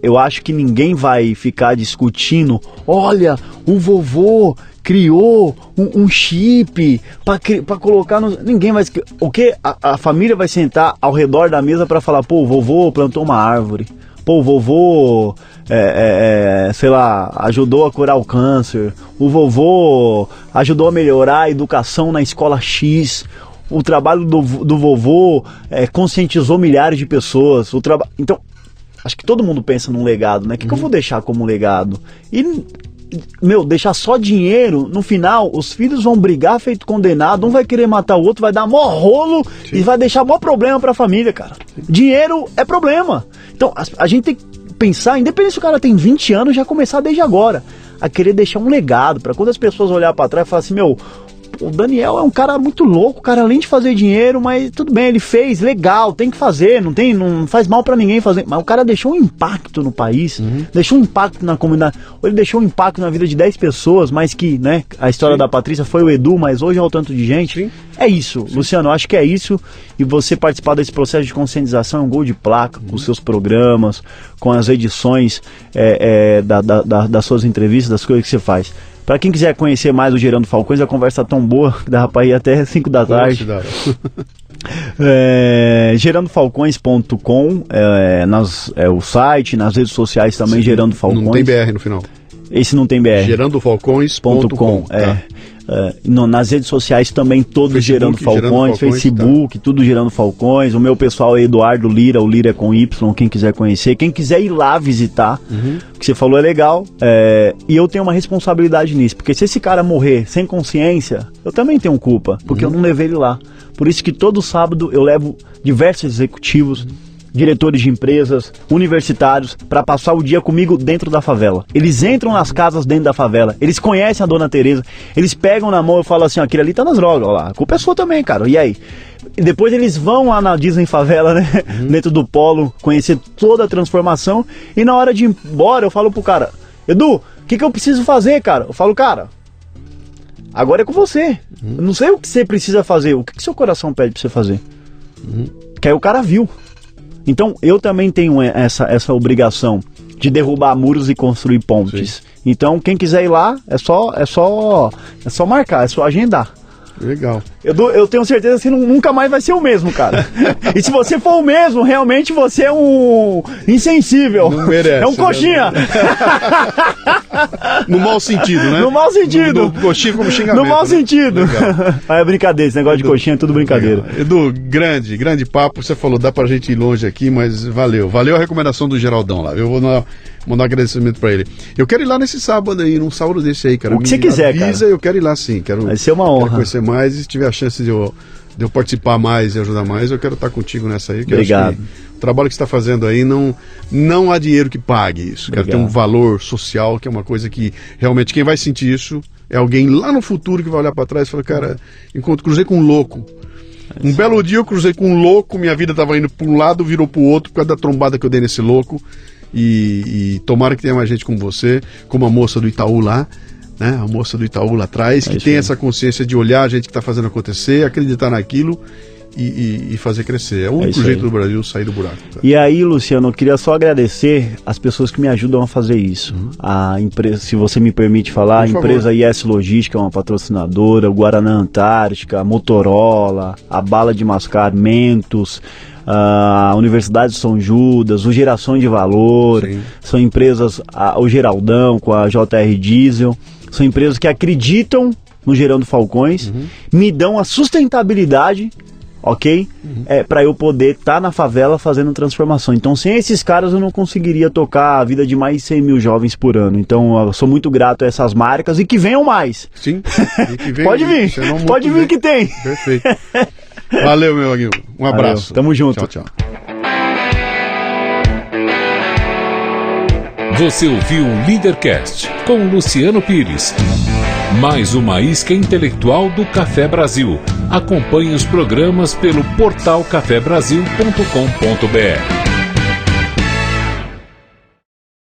Eu acho que ninguém vai ficar discutindo, olha, o vovô criou um chip para colocar no... Ninguém vai... O que? A família vai sentar ao redor da mesa para falar, pô, o vovô plantou uma árvore. Pô, o vovô, sei lá, ajudou a curar o câncer. O vovô ajudou a melhorar a educação na escola X. O trabalho do vovô conscientizou milhares de pessoas. Então, acho que todo mundo pensa num legado, né? O que eu vou deixar como legado? E, deixar só dinheiro, no final, os filhos vão brigar feito condenado, um vai querer matar o outro, vai dar mó rolo. Sim. E vai deixar mó problema pra família, cara. Sim. Dinheiro é problema. Então, a gente tem que pensar, independente se o cara tem 20 anos, já começar desde agora. a querer deixar um legado, para quando as pessoas olhar para trás e falar assim, meu, o Daniel é um cara muito louco, cara, além de fazer dinheiro, mas tudo bem, ele fez, legal, tem que fazer, não faz mal pra ninguém fazer, mas o cara deixou um impacto no país, deixou um impacto na comunidade, ou ele deixou um impacto na vida de 10 pessoas, mas que, né, a história da Patrícia foi o Edu, mas hoje é o tanto de gente. Sim. É isso, Luciano, eu acho que é isso, e você participar desse processo de conscientização é um gol de placa, com os seus programas, com as edições das suas entrevistas, das coisas que você faz. Para quem quiser conhecer mais o Gerando Falcões, a conversa tão boa que dá para ir até 5 da tarde. Gerandofalcões.com é o site, nas redes sociais também. Sim, Gerando Falcões. Não tem BR no final. Esse não tem BR. Gerandofalcões.com. Nas redes sociais também, todos Facebook, Gerando Falcões, Facebook, tá. Tudo Gerando Falcões. O meu pessoal é Eduardo Lira, o Lira é com Y, quem quiser conhecer. Quem quiser ir lá visitar, o que você falou é legal. E eu tenho uma responsabilidade nisso, porque se esse cara morrer sem consciência, eu também tenho culpa, porque eu não levei ele lá. Por isso que todo sábado eu levo diversos executivos, diretores de empresas, universitários, para passar o dia comigo dentro da favela. Eles entram nas casas dentro da favela, eles conhecem a Dona Tereza, eles pegam na mão e falam assim, aquele ali tá nas drogas, ó lá, a culpa é sua também, cara, e aí? E depois eles vão lá na Disney Favela, né, dentro do polo, conhecer toda a transformação, e na hora de ir embora eu falo pro cara, Edu, o que eu preciso fazer, cara? Eu falo, cara, agora é com você, eu não sei o que você precisa fazer, o que seu coração pede pra você fazer? Que aí o cara viu. Então, eu também tenho essa obrigação de derrubar muros e construir pontes. Sim. Então, quem quiser ir lá, é só marcar, é só agendar. Legal. Eu tenho certeza que nunca mais vai ser o mesmo, cara. E se você for o mesmo, realmente você é um insensível. Não merece. É um coxinha. Né? No mau sentido, né? No mau sentido. No coxinha como xingamento. No mau sentido. É brincadeira, esse negócio Edu, de coxinha é tudo brincadeira. Legal. Edu, grande papo. Você falou, dá pra gente ir longe aqui, mas valeu. Valeu a recomendação do Geraldão lá. Eu vou mandar um agradecimento pra ele. Eu quero ir lá nesse sábado aí, num sábado desse aí, cara. O que você quiser, avisa, cara. Eu quero ir lá sim. Vai ser uma honra. Quero conhecer mais e se tiver a chance de eu participar mais e ajudar mais, eu quero estar contigo nessa aí. Obrigado. O trabalho que você está fazendo aí, não há dinheiro que pague isso. Quero ter um valor social, que é uma coisa que realmente quem vai sentir isso é alguém lá no futuro que vai olhar para trás e falar, cara, cruzei com um louco. Um belo dia eu cruzei com um louco, minha vida estava indo para um lado, virou para o outro por causa da trombada que eu dei nesse louco. E tomara que tenha mais gente como você, como a moça do Itaú lá, né? A moça do Itaú lá atrás, que tem essa consciência de olhar a gente que está fazendo acontecer, acreditar naquilo e fazer crescer. É o único jeito do Brasil sair do buraco. Cara. E aí, Luciano, eu queria só agradecer as pessoas que me ajudam a fazer isso. A empresa, se você me permite falar, a empresa IS Logística é uma patrocinadora, o Guaraná Antártica, a Motorola, a Bala de Mascar, Mentos, a Universidade de São Judas, o Geração de Valor, são empresas, o Geraldão com a JR Diesel, são empresas que acreditam no Gerando Falcões, me dão a sustentabilidade, ok? Para eu poder estar na favela fazendo transformação. Então, sem esses caras eu não conseguiria tocar a vida de mais de 100 mil jovens por ano. Então, eu sou muito grato a essas marcas e que venham mais. Sim, e que venham. Pode vir que tem. Perfeito. Valeu, meu amigo. Um abraço. Tamo junto. Tchau. Você ouviu o Leadercast com Luciano Pires. Mais uma isca intelectual do Café Brasil. Acompanhe os programas pelo portal cafebrasil.com.br.